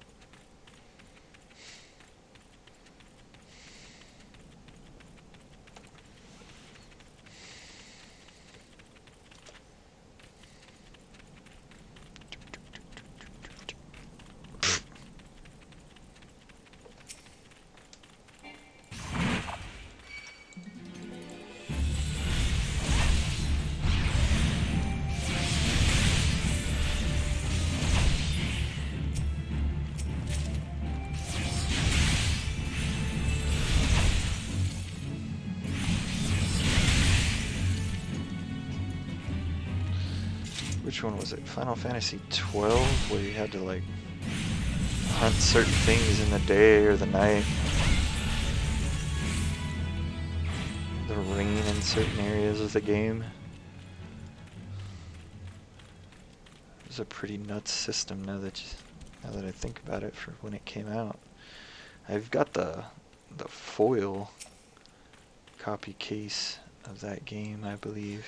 Which one was it? Final Fantasy XII, where you had to hunt certain things in the day or the night. of rain in certain areas of the game. It was a pretty nuts system now that I think about it for when it came out. I've got the foil copy case of that game, I believe.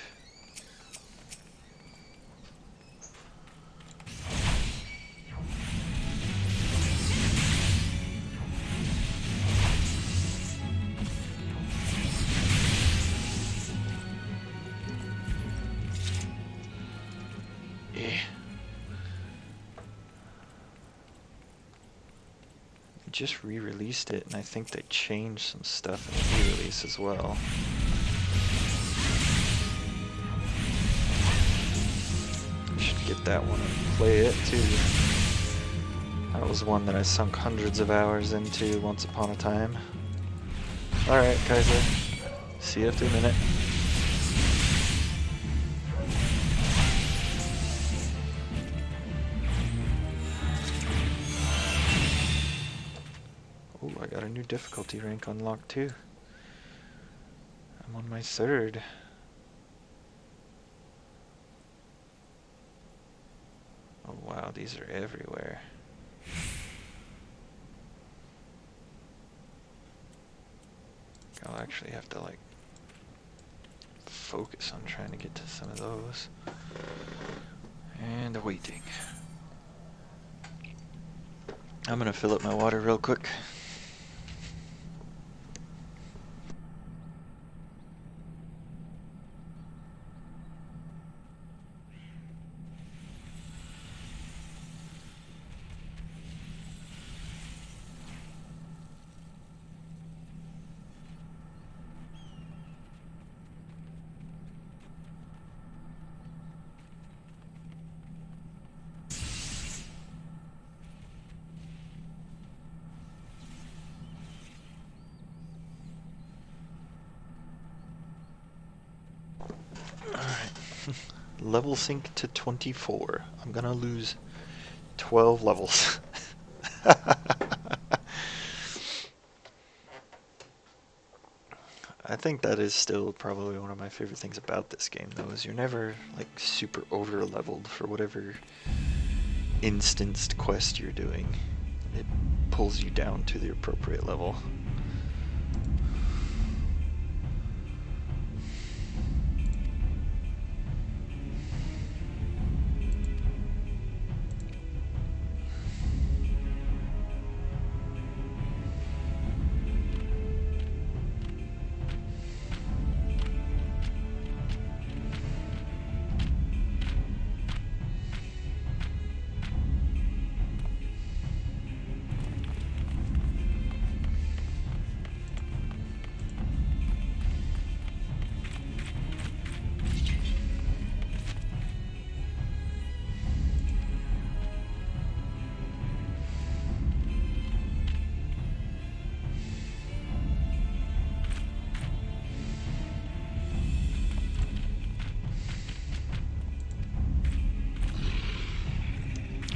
Just re-released it, and I think they changed some stuff in the re-release as well. I should get that one and play it too. That was one that I sunk hundreds of hours into once upon a time. Alright, Kaiser. See you after a minute. Oh, I got a new difficulty rank unlocked too. I'm on my 3rd. Oh wow, these are everywhere. I'll actually have to like focus on trying to get to some of those. And waiting. I'm gonna fill up my water real quick. Level sync to 24. I'm gonna lose 12 levels. I think that is still probably one of my favorite things about this game, though, is you're never like super over leveled for whatever instanced quest you're doing. It pulls you down to the appropriate level.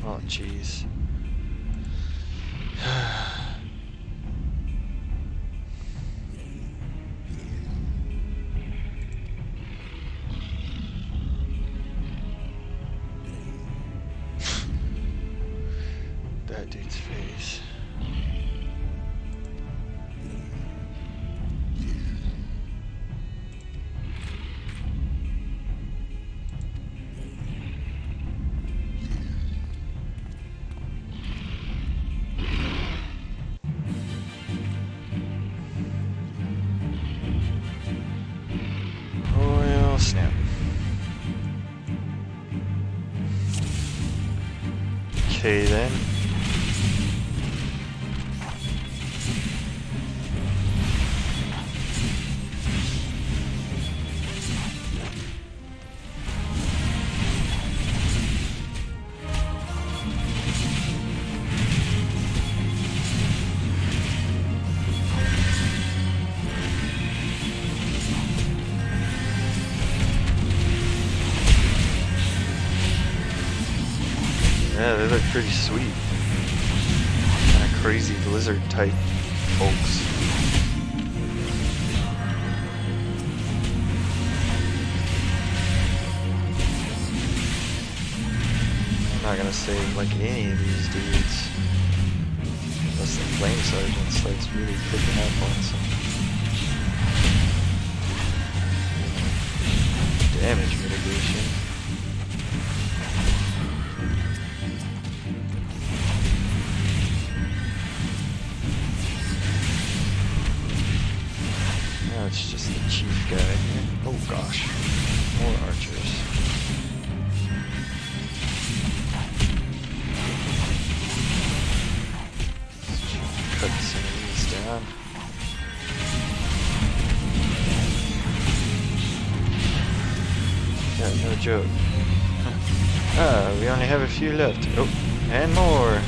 Oh, jeez. That dude's face. Oh, snap. Okay, then. Yeah, they look pretty sweet. Kind of crazy lizard type folks. not gonna save like any of these dudes. Unless the flame sergeant starts really picking up on some damage mitigation. Now it's just the chief guy here. Oh gosh, more archers. Cut some of these down. Yeah, no joke. Ah, we only have a few left. Oh, and more.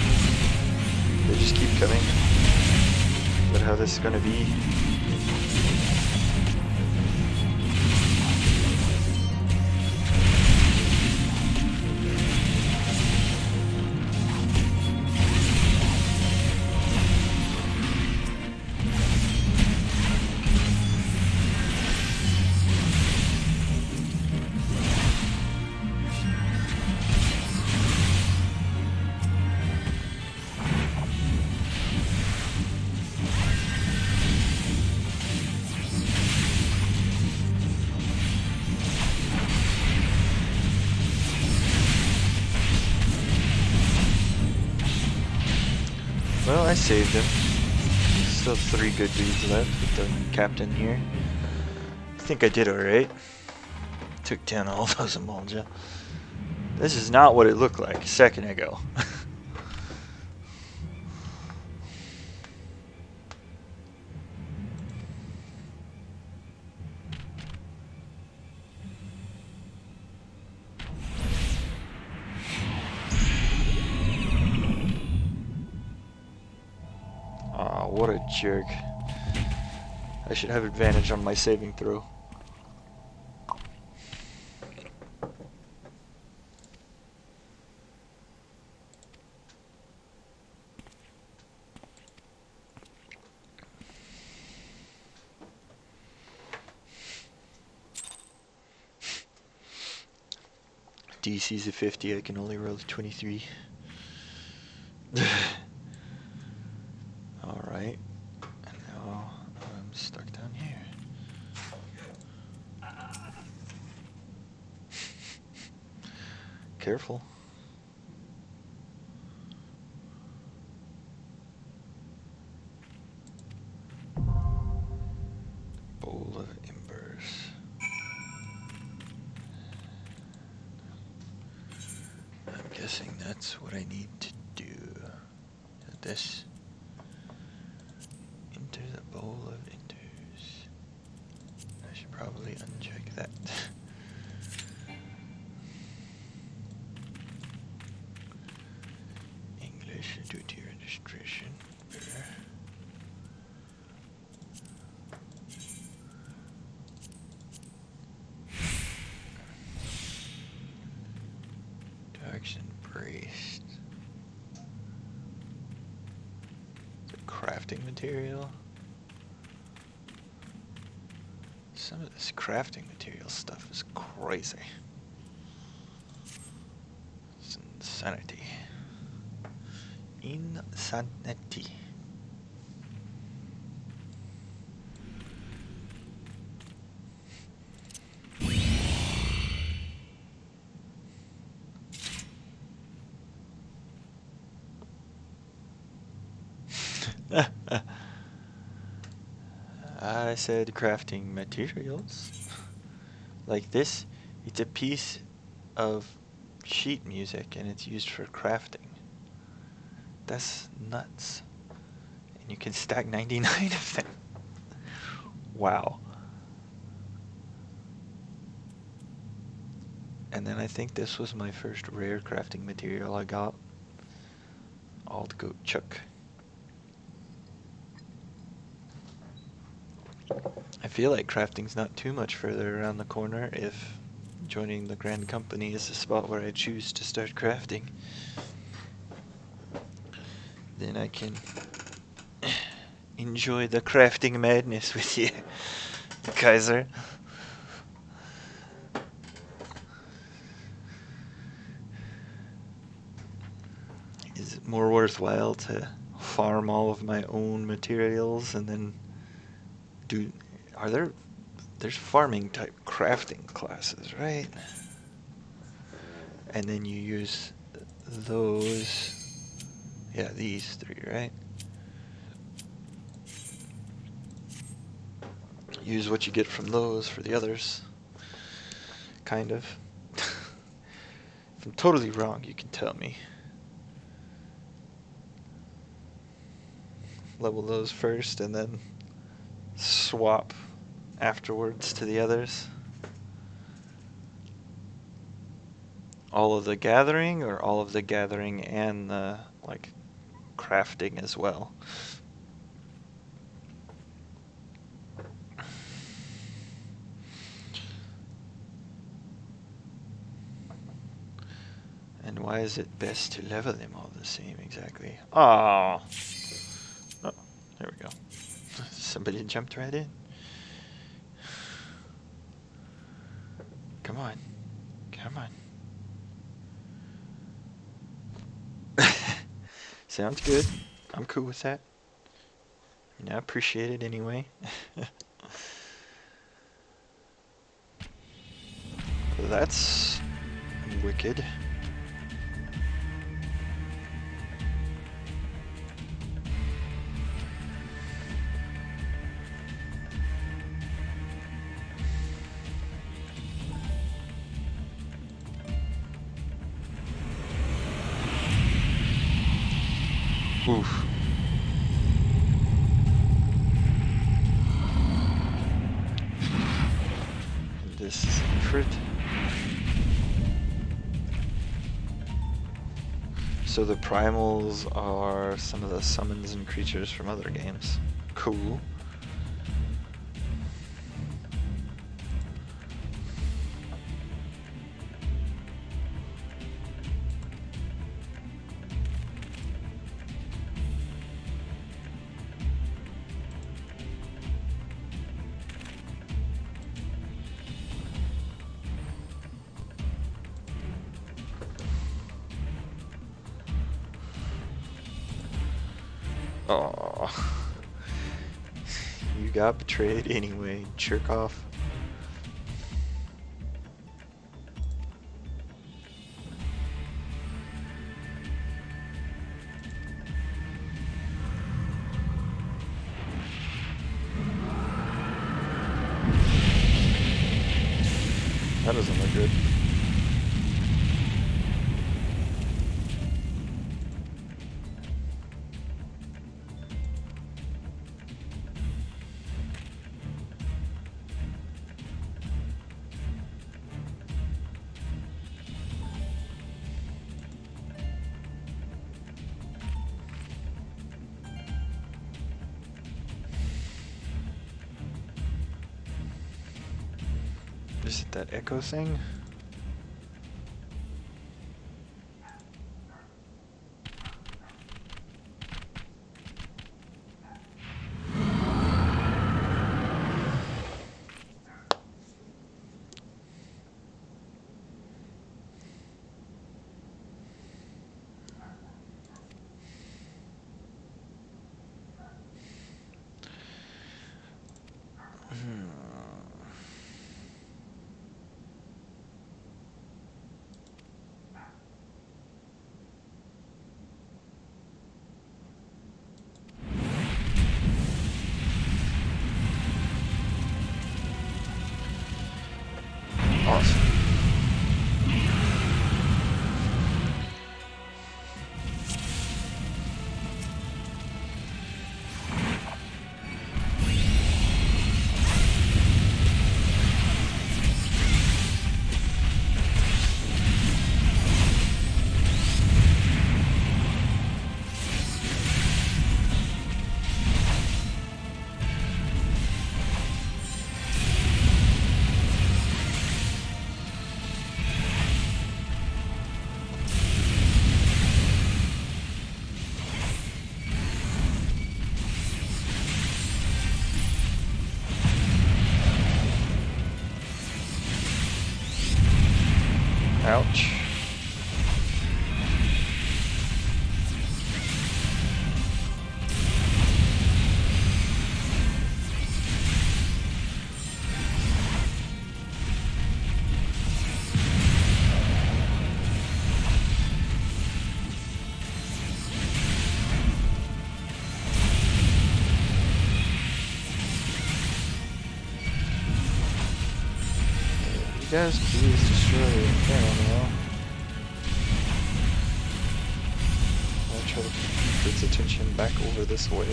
They just keep coming. Is that how this is gonna be? Well, I saved him. Still 3 good dudes left with the captain here. I think I did alright. Took down all those Amalja. This is not what it looked like a second ago. Aw, what a jerk. I should have advantage on my saving throw. DC's a 50, I can only roll a 23. Alright. And now I'm stuck down here. Careful. Bowl of embers. I'm guessing that's what I need to do. This into the bowl of enters. I should probably uncheck that. English duty registration. Darks embraced. Crafting material. Some of this crafting material stuff is crazy. It's insanity. Insanity. I said crafting materials. Like this, it's a piece of sheet music and it's used for crafting. That's nuts. And you can stack 99 of them. Wow. And then I think this was my first rare crafting material I got. Old goat chuck. I feel like crafting's not too much further around the corner if joining the Grand Company is the spot where I choose to start crafting. Then I can enjoy the crafting madness with you, Kaiser. more worthwhile to farm all of my own materials and then do... There's farming type crafting classes, right? And then you use those... Yeah, these three, right? Use what you get from those for the others. Kind of. If I'm totally wrong, you can tell me. Level those first and then swap afterwards to the others. All of the gathering, or all of the gathering and the, like, crafting as well? And why is it best to level them all the same exactly? Oh, there we go. Somebody jumped right in. Come on. Come on. Sounds good. I'm cool with that. And I appreciate it anyway. That's wicked. Oof. This is effort. So the primals are some of the summons and creatures from other games. Cool. Aww. You got betrayed anyway, jerk off. That doesn't look good. Is it that echo thing? Awesome. Ouch. guess please destroy it. I don't know. I'll try to keep its attention back over this way.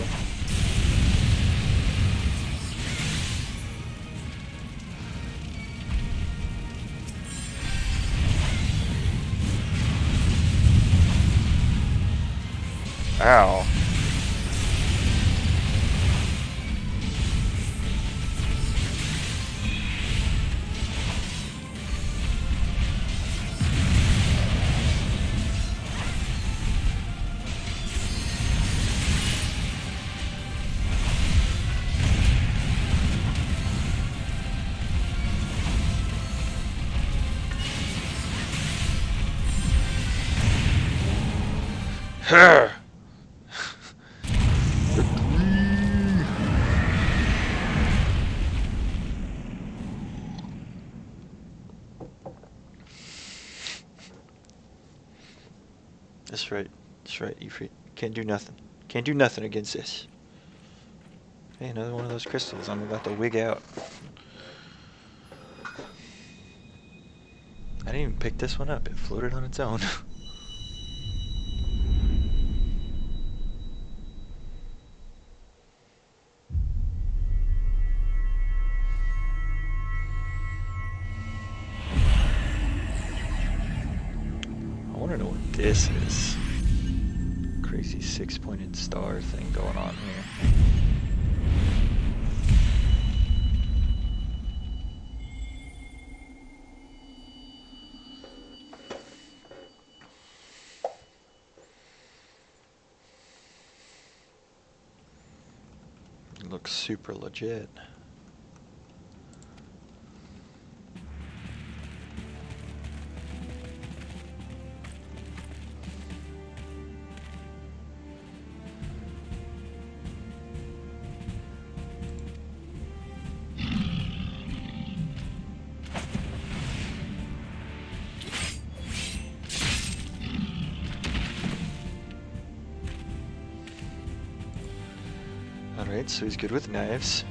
Ow. Her. That's right. That's right, Ifrit. Can't do nothing. Can't do nothing against this. Hey, another one of those crystals. I'm about to wig out. I didn't even pick this one up. It floated on its own. I want to know what this is. Crazy six-pointed star thing going on here. It looks super legit. Alright, so he's good with knives.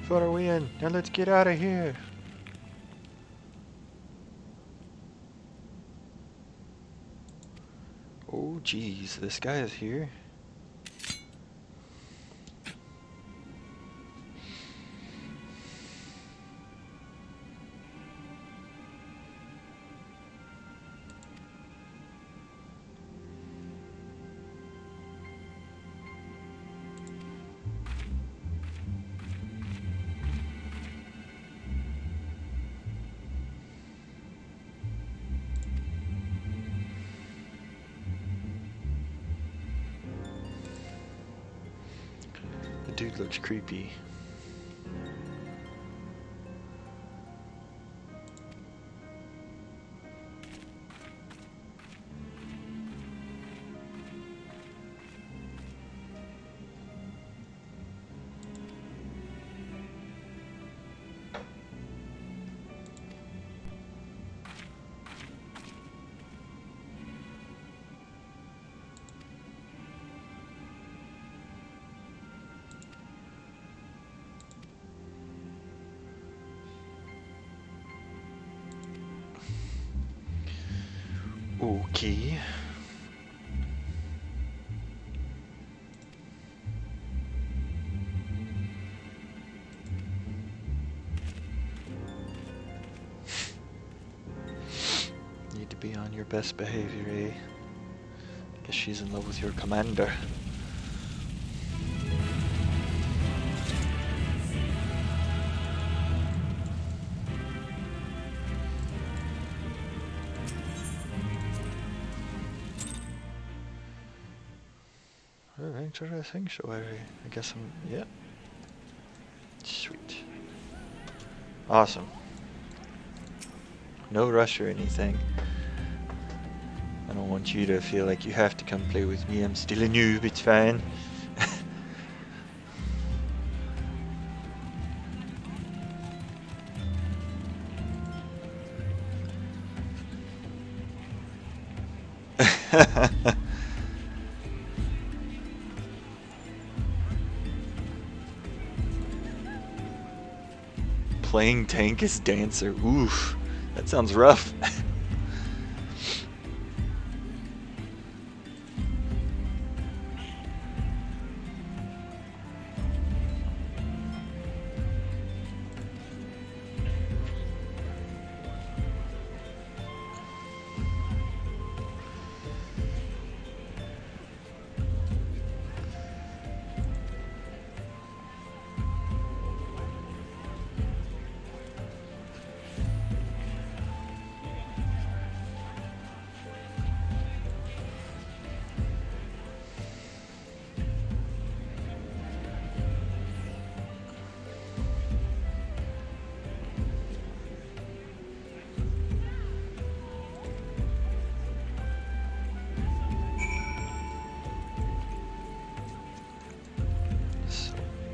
What are we in? Now let's get out of here. Oh geez, this guy is here. Dude looks creepy. Okay. Need to be on your best behavior, eh? Guess she's in love with your commander. going to the sanctuary. I guess yeah. Sweet. Awesome. No rush or anything. I don't want you to feel like you have to come play with me. I'm still a noob, it's fine. Playing tank as dancer. Oof. That sounds rough.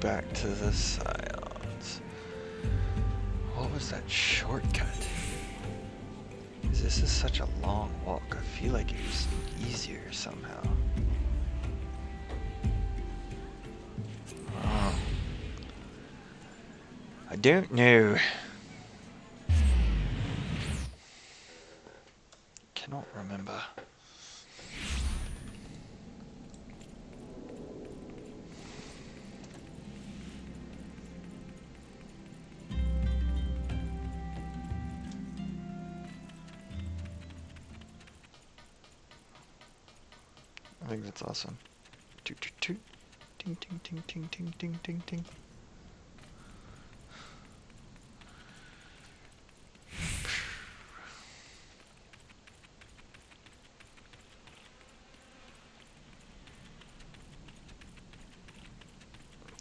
Back to the Scions. What was that shortcut? This is such a long walk. I feel like it was easier somehow. Oh. I don't know. Cannot remember. I think that's awesome. Toot toot toot. Ting ting ting ting ting ting ting ting.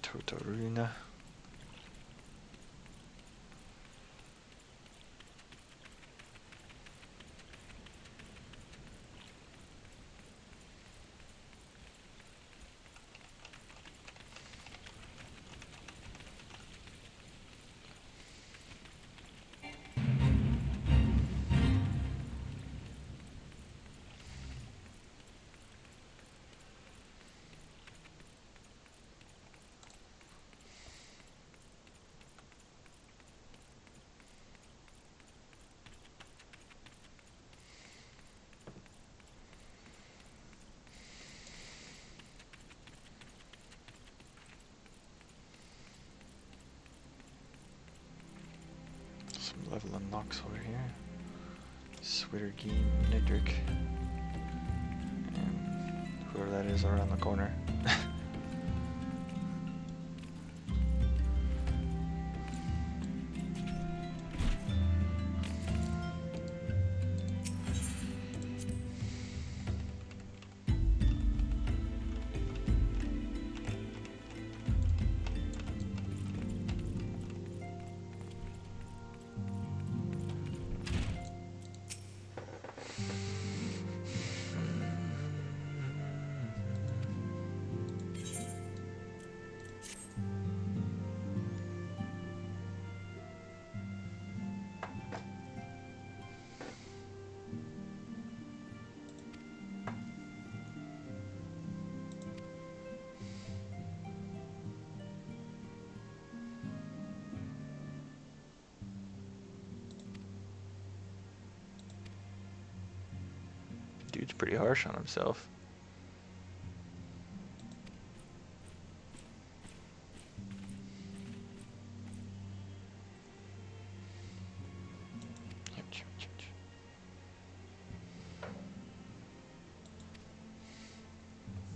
Totoruna. Some level unlocks over here. Swittergeen, Nidric, and whoever that is around the corner. Dude's pretty harsh on himself.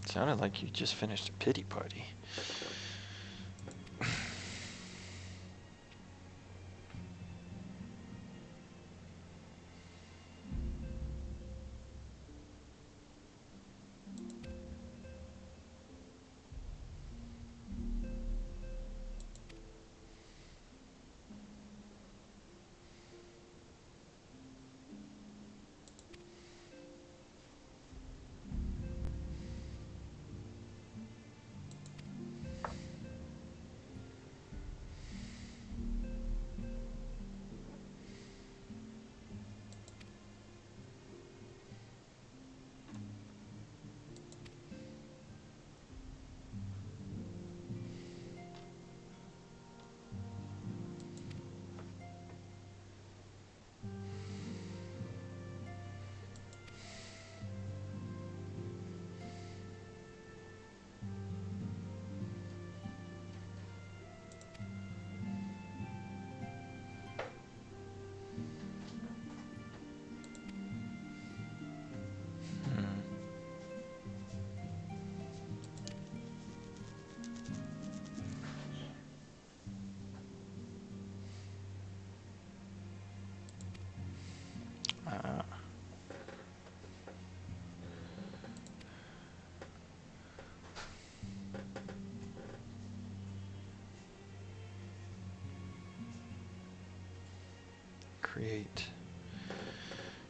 Sounded like you just finished a pity party.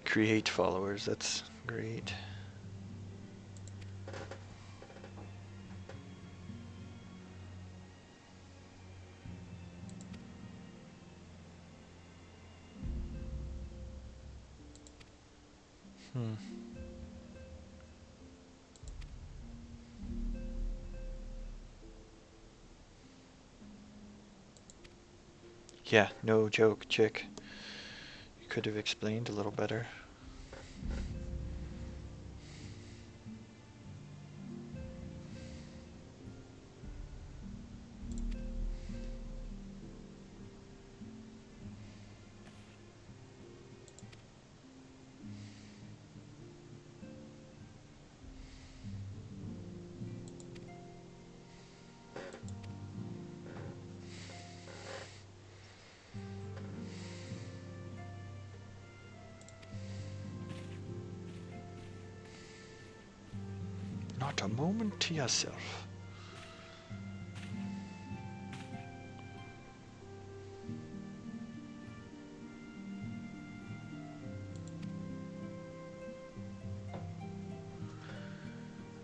Create followers, that's great. Yeah, no joke, chick. You could have explained a little better. Not a moment to yourself.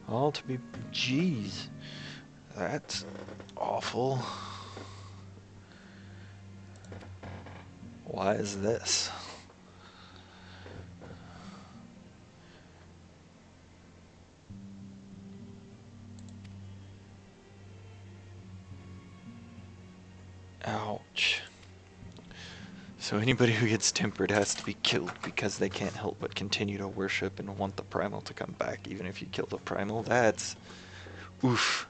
All to be... Jeez. That's awful. Why is this? Ouch. So anybody who gets tempered has to be killed because they can't help but continue to worship and want the primal to come back even if you kill the primal. That's... oof.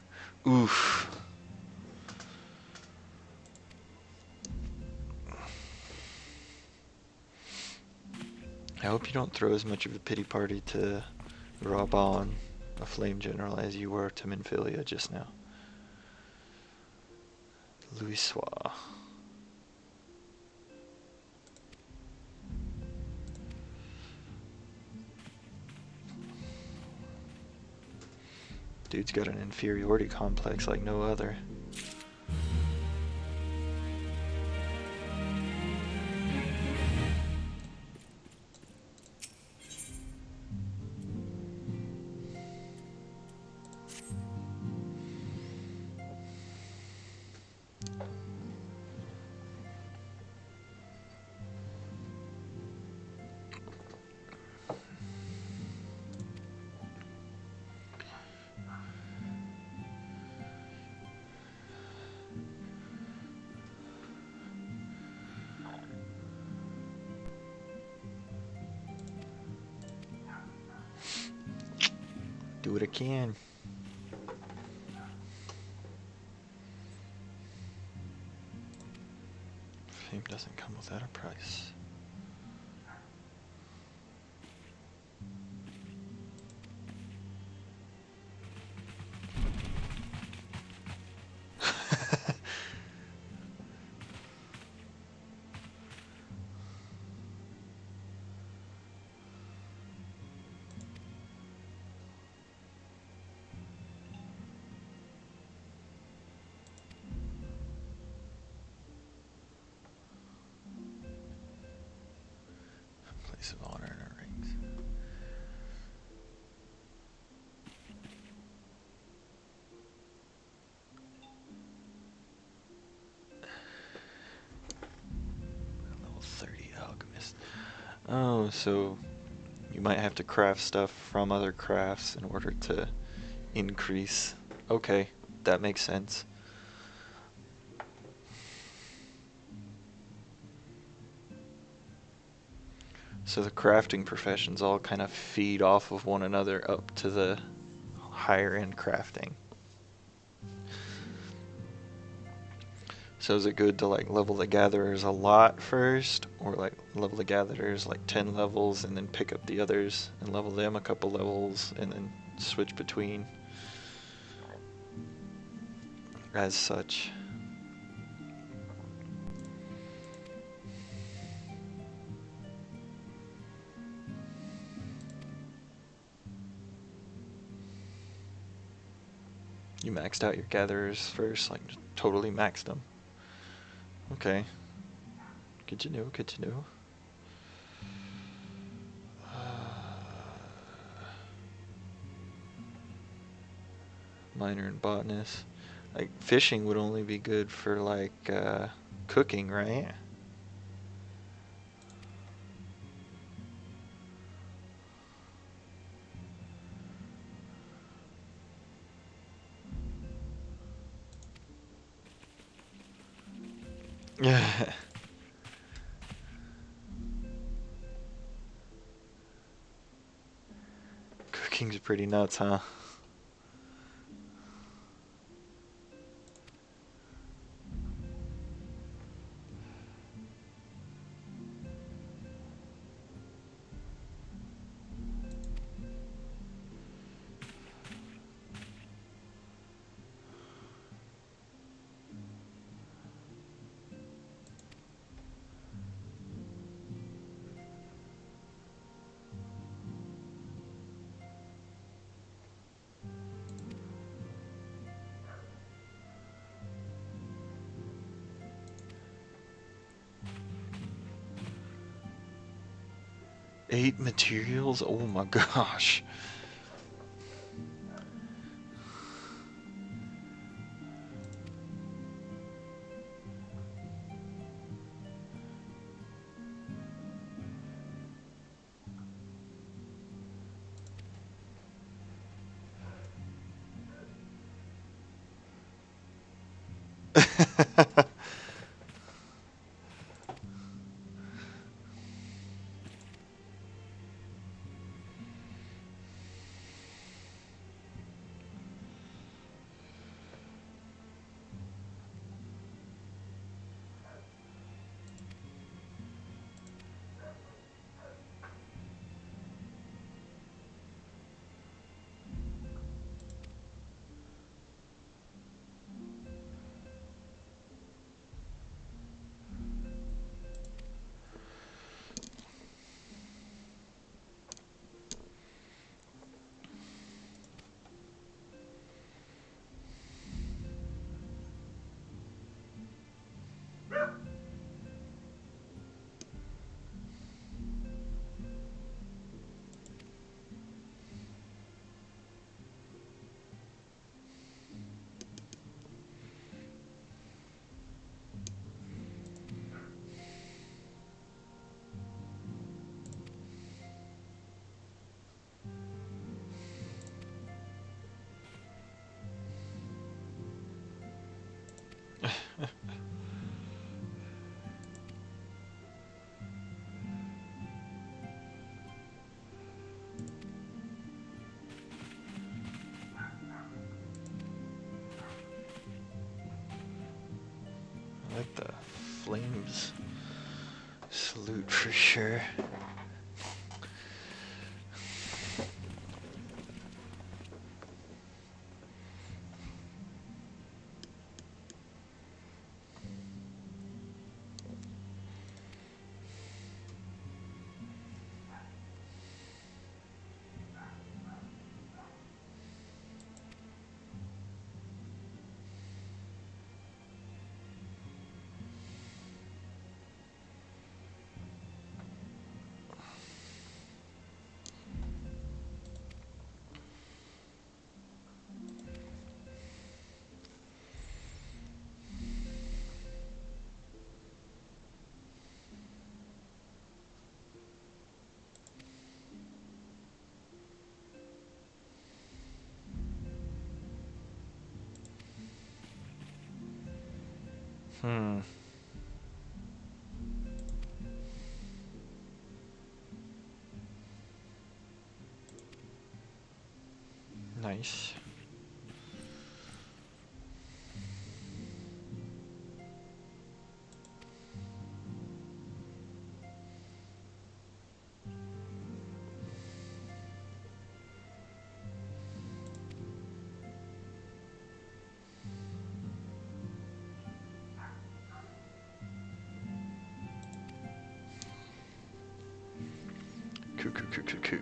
Oof. I hope you don't throw as much of a pity party to Raban, a flame general, as you were to Minfilia just now. Louisois. Dude's got an inferiority complex like no other. Do what I can. Fame doesn't come without a price. Place of honor in our rings. Level 30 alchemist. Oh, so you might have to craft stuff from other crafts in order to increase. Okay, that makes sense. So the crafting professions all kind of feed off of one another up to the higher end crafting. So is it good to like level the gatherers a lot first, or like level the gatherers like 10 levels and then pick up the others and level them a couple levels and then switch between as such? You maxed out your gatherers first, like totally maxed them. Okay. Good to know, good to know. Miner and botanist. Like, fishing would only be good for, like, cooking, right? Yeah. Cooking's pretty nuts, huh? Eight materials? Oh my gosh. I like the flames salute for sure. Hmm. Nice. Coo.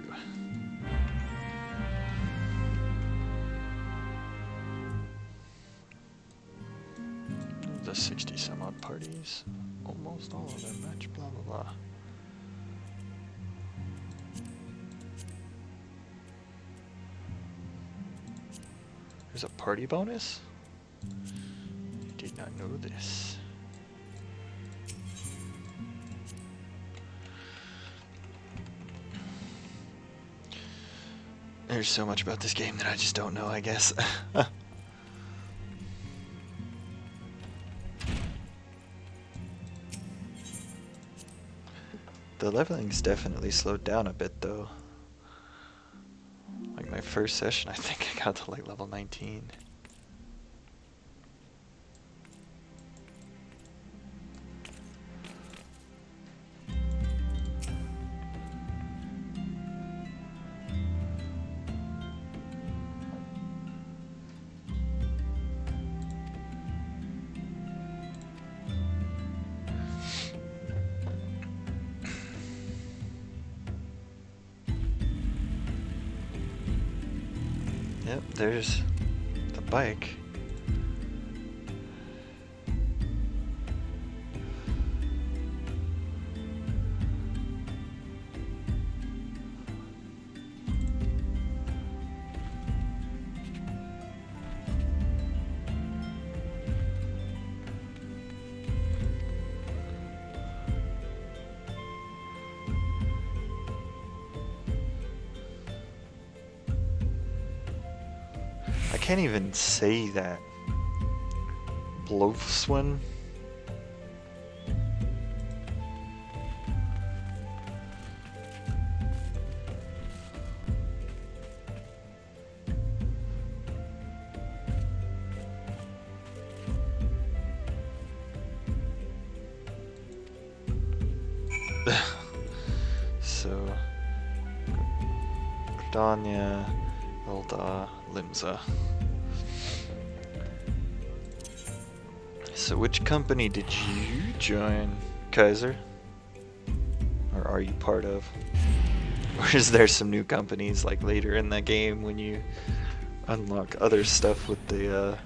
The 60 some odd parties. Almost all of them match, blah blah blah. gives a party bonus? I did not know this. There's so much about this game that I just don't know, I guess. The leveling's definitely slowed down a bit though. Like my first session, I think I got to like level 19. Yep, there's the bike. I can't even say that. Blofswin? So, Gridania, Elda, Limsa. So which company did you join, Kaiser? Or are you part of? Or is there some new companies like later in the game when you unlock other stuff with the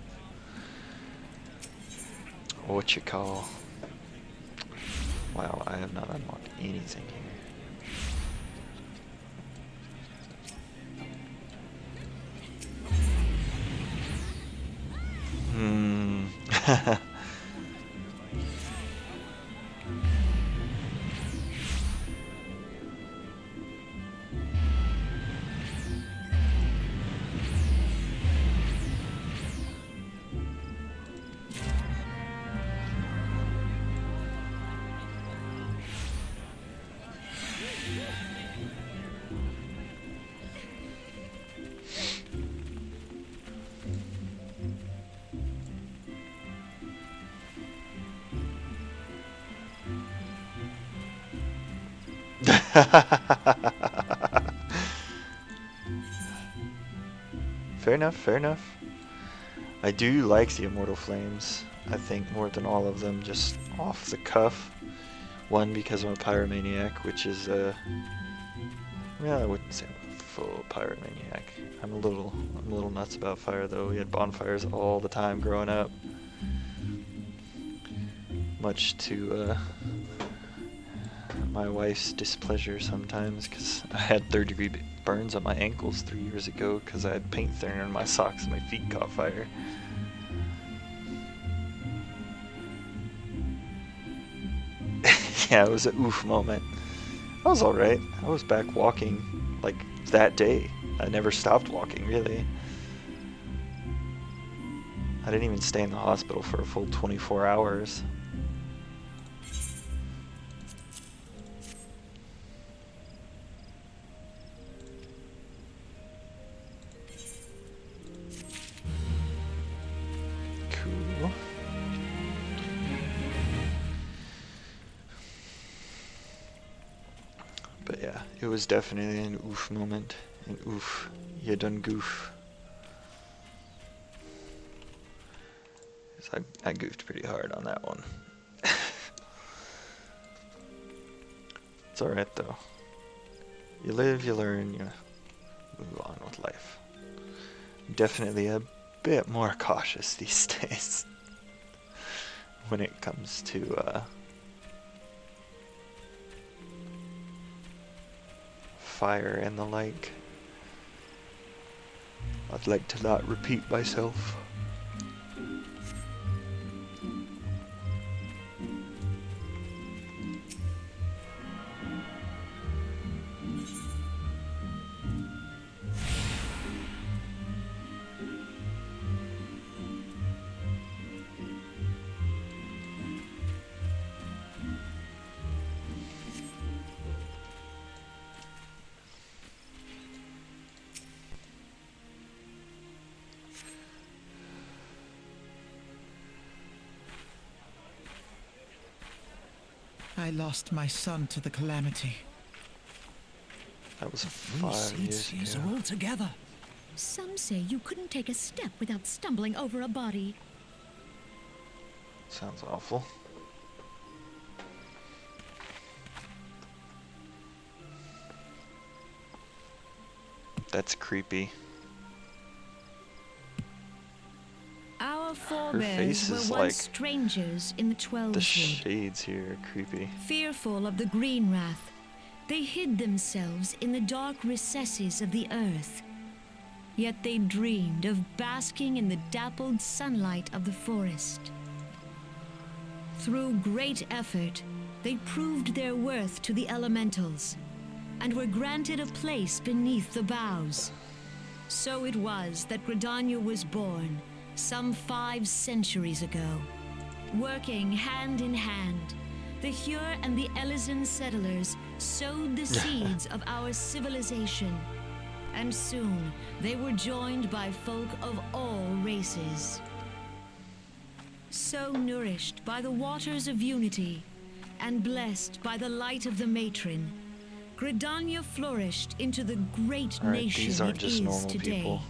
what you call? Wow, I have not unlocked anything here. Fair enough, fair enough. I do like the Immortal Flames, I think, more than all of them, just off the cuff. One, because I'm a pyromaniac, which is, well, I wouldn't say I'm a full pyromaniac. I'm a little nuts about fire, though. We had bonfires all the time growing up. Much to, my wife's displeasure sometimes, because I had third-degree burns on my ankles 3 years ago because I had paint thinner in my socks and my feet caught fire. Yeah, it was an oof moment. I was alright. I was back walking, like, that day. I never stopped walking, really. I didn't even stay in the hospital for a full 24 hours. Cool. But yeah, it was definitely an oof moment. An oof. You done goof. I goofed pretty hard on that one. It's alright though. You live, you learn, you move on with life. Definitely a bit more cautious these days when it comes to fire and the like. I'd like to not repeat myself. I lost my son to the calamity. That was 5 years ago. altogether. Some say you couldn't take a step without stumbling over a body. Sounds awful. That's creepy. Our face forebears is were like once strangers in the The 12th wood. shades here are creepy. Fearful of the green wrath, they hid themselves in the dark recesses of the earth. Yet they dreamed of basking in the dappled sunlight of the forest. Through great effort, they proved their worth to the elementals, and were granted a place beneath the boughs. So it was that Gridania was born, some 5 centuries ago. Working hand in hand, the Hyur and the Elysian settlers sowed the seeds of our civilization, and soon they were joined by folk of all races. So nourished by the waters of unity, and blessed by the light of the matron, Gridania flourished into the great Alright, nation these aren't it just is normal today. people.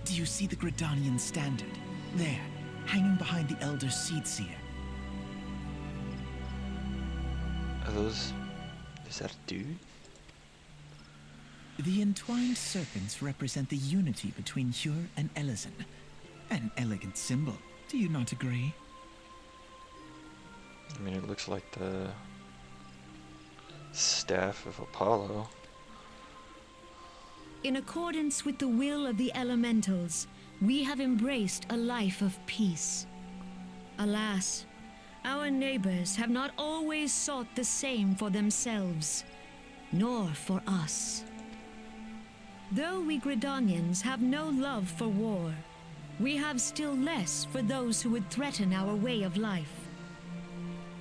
Do you see the Gridanian standard? There, hanging behind the Elder Seed Seer. Are those... Is that a dude? The entwined serpents represent the unity between Hyur and Elysian. An elegant symbol, do you not agree? I mean, it looks like the staff of Apollo. In accordance with the will of the elementals, we have embraced a life of peace. Alas, our neighbors have not always sought the same for themselves, nor for us. Though we Gridanians have no love for war, we have still less for those who would threaten our way of life.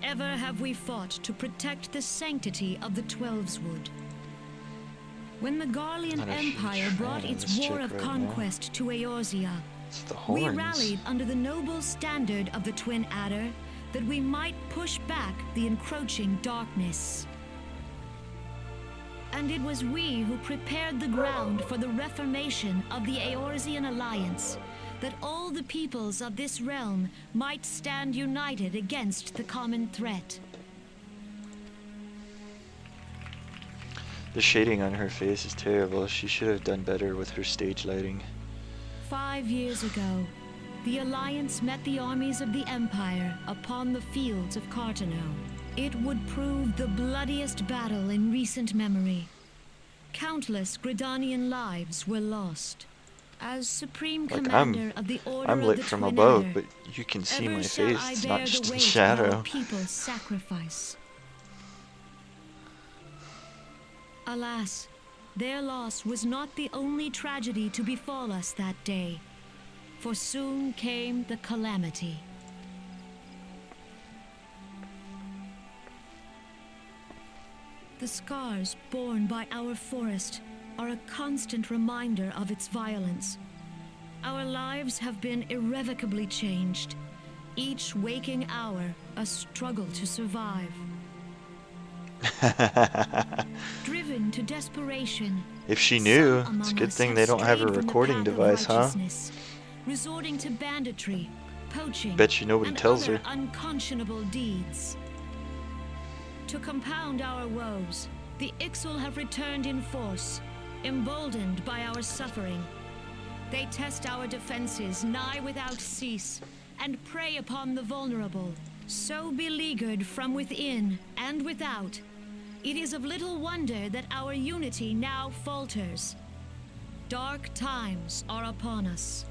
Ever have we fought to protect the sanctity of the Twelveswood. When the Garlean Not a huge Empire fan brought of its this war chick of right now. conquest to Eorzea, It's the we horns. rallied under the noble standard of the Twin Adder that we might push back the encroaching darkness. And it was we who prepared the ground for the reformation of the Eorzean Alliance, that all the peoples of this realm might stand united against the common threat. The shading on her face is terrible. She should have done better with her stage lighting. 5 years ago, the Alliance met the armies of the Empire upon the fields of Cartano. It would prove the bloodiest battle in recent memory. Countless Gridanian lives were lost. As Supreme Like, Commander of the Order I'm of lit the from Twin above, Adder, but you can see ever my shall face. I It's bear not just the in weight of shadow. our people's sacrifice. Alas, their loss was not the only tragedy to befall us that day, for soon came the calamity. The scars borne by our forest are a constant reminder of its violence. Our lives have been irrevocably changed, each waking hour a struggle to survive. Driven to desperation, If she knew, some it's a among good us thing they don't have a strayed from the recording path of device, huh? righteousness, resorting to banditry, poaching, Bet you nobody and tells other her. unconscionable deeds. To compound our woes, the Ixal have returned in force, emboldened by our suffering. They test our defenses nigh without cease, and prey upon the vulnerable. So beleaguered from within and without, it is of little wonder that our unity now falters. Dark times are upon us.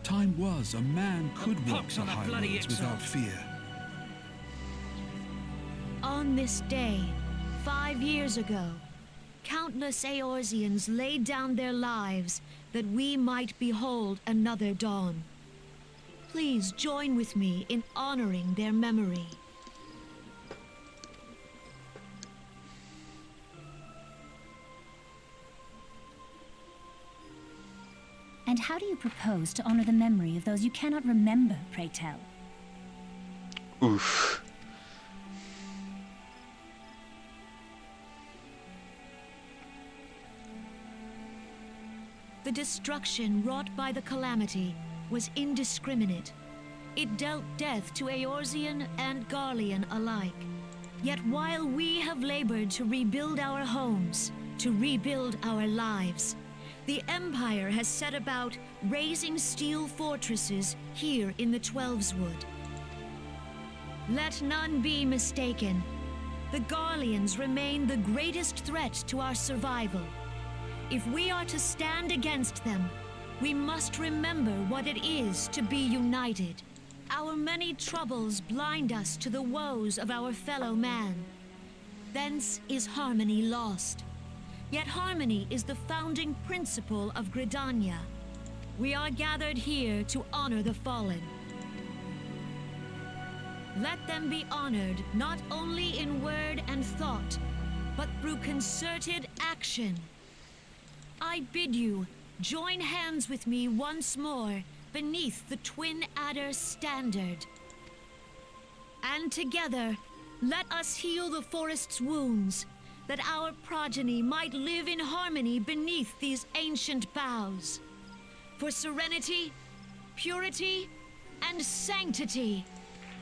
Time was a man could walk pox the on that high bloody roads XIV. without fear. On this day, 5 years ago, countless Eorzeans laid down their lives that we might behold another dawn. Please join with me in honoring their memory. And how do you propose to honor the memory of those you cannot remember, pray tell? Oof. The destruction wrought by the calamity was indiscriminate. It dealt death to Eorzean and Garlean alike. Yet while we have labored to rebuild our homes, to rebuild our lives, the Empire has set about raising steel fortresses here in the Twelveswood. Let none be mistaken. The Garleans remain the greatest threat to our survival. If we are to stand against them, we must remember what it is to be united. Our many troubles blind us to the woes of our fellow man. Thence is harmony lost. Yet harmony is the founding principle of Gridania. We are gathered here to honor the fallen. Let them be honored not only in word and thought, but through concerted action. I bid you join hands with me once more beneath the Twin Adder's standard. And together, let us heal the forest's wounds, that our progeny might live in harmony beneath these ancient boughs. For serenity, purity, and sanctity,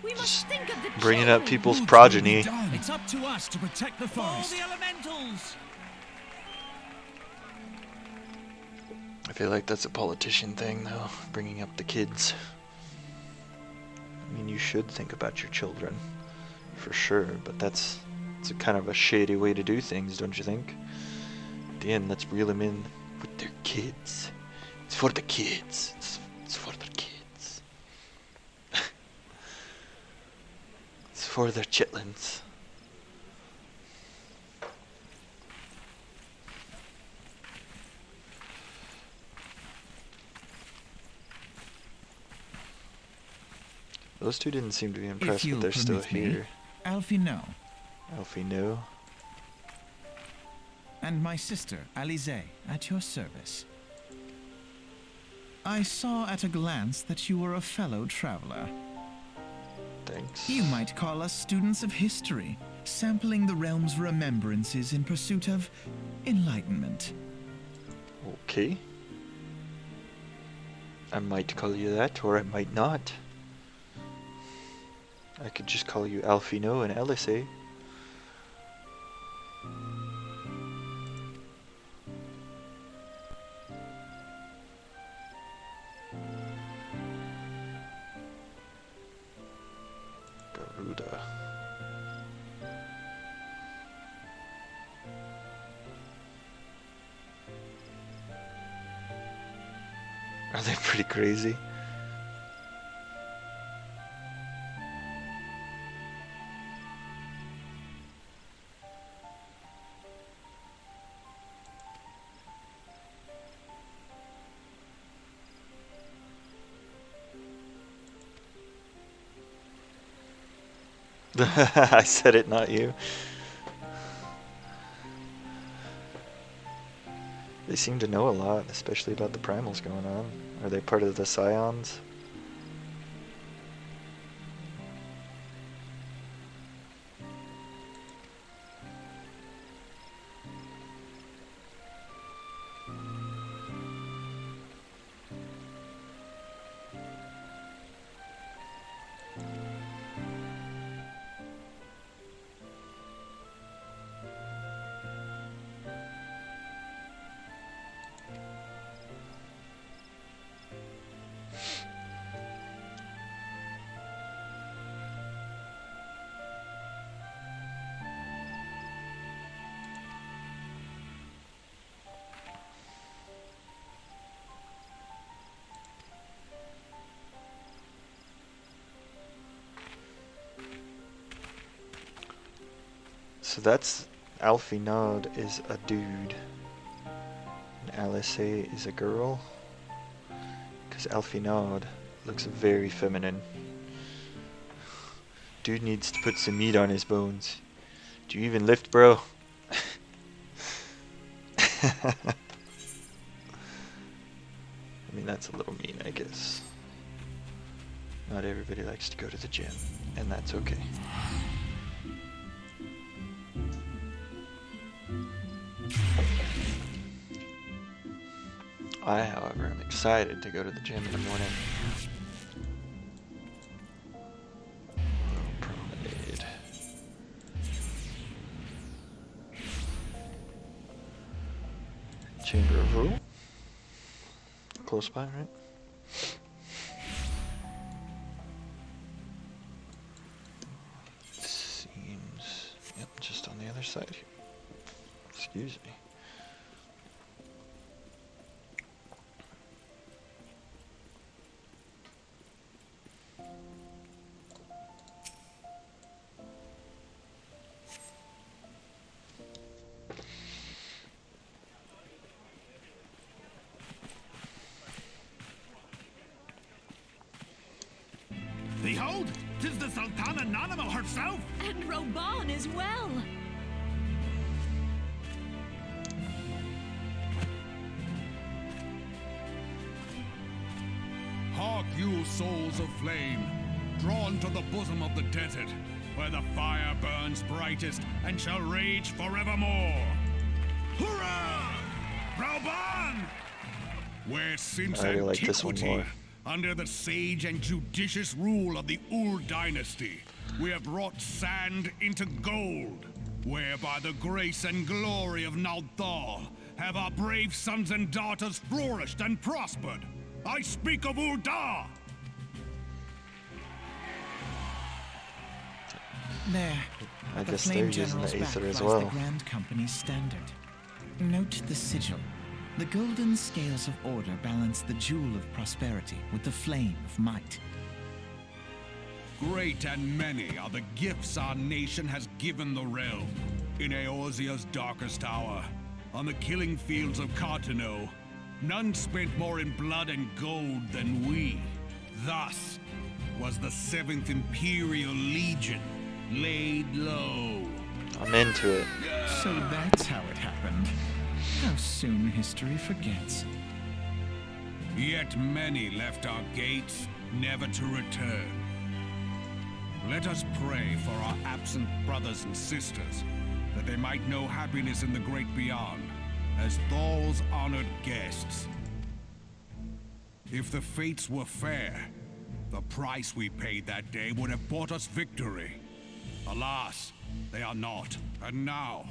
we must think of the Bringing up children. people's What progeny. will be done? It's up to us to protect the forest. All the elementals! I feel like that's a politician thing, though, bringing up the kids. I mean, you should think about your children, for sure, but it's a kind of a shady way to do things, don't you think? At the end, let's reel them in with their kids. It's for the kids. It's for the kids. It's for their chitlins. Those two didn't seem to be impressed, you'll but they're still permit me. here. Alfie, no. Alfie, no. And my sister, Alize, at your service. I saw at a glance that you were a fellow traveler. Thanks. You might call us students of history, sampling the realm's remembrances in pursuit of enlightenment. Okay. I might call you that, or I might not. I could just call you Alfino and Elise. Garuda. Are they pretty crazy? I said it, not you. They seem to know a lot, especially about the primals going on. Are they part of the Scions? So that's Alfie Nod is a dude. And LSA is a girl. Because Alfie Nod looks very feminine. Dude needs to put some meat on his bones. Do you even lift, bro? I mean, that's a little mean, I guess. Not everybody likes to go to the gym, and that's okay. I, however, am excited to go to the gym in the morning. Promenade. Chamber of Rule. Close by, right? Seems... Yep, just on the other side here. Excuse me. Behold, 'tis the Sultana Nanamo herself! And Roban as well. Hark you, souls of flame, drawn to the bosom of the desert, where the fire burns brightest and shall rage forevermore. Hurrah! Rauban! Where since I really like this one antiquity, more. under the sage and judicious rule of the Ur dynasty, we have wrought sand into gold, where by the grace and glory of Nalthal have our brave sons and daughters flourished and prospered. I speak of Ul'dah! There. I The guess Flame they're using General's the back Aether as lies well. the Grand Company's standard. Note the sigil. The golden scales of order balance the jewel of prosperity with the flame of might. Great and many are the gifts our nation has given the realm. In Eorzea's darkest hour, on the killing fields of Cartano, none spent more in blood and gold than we. Thus was the 7th Imperial Legion laid low. I'm into it. So that's how it happened. How soon history forgets. Yet many left our gates, never to return. Let us pray for our absent brothers and sisters, that they might know happiness in the great beyond, as Thal's honored guests. If the fates were fair, the price we paid that day would have bought us victory. Alas, they are not. And now,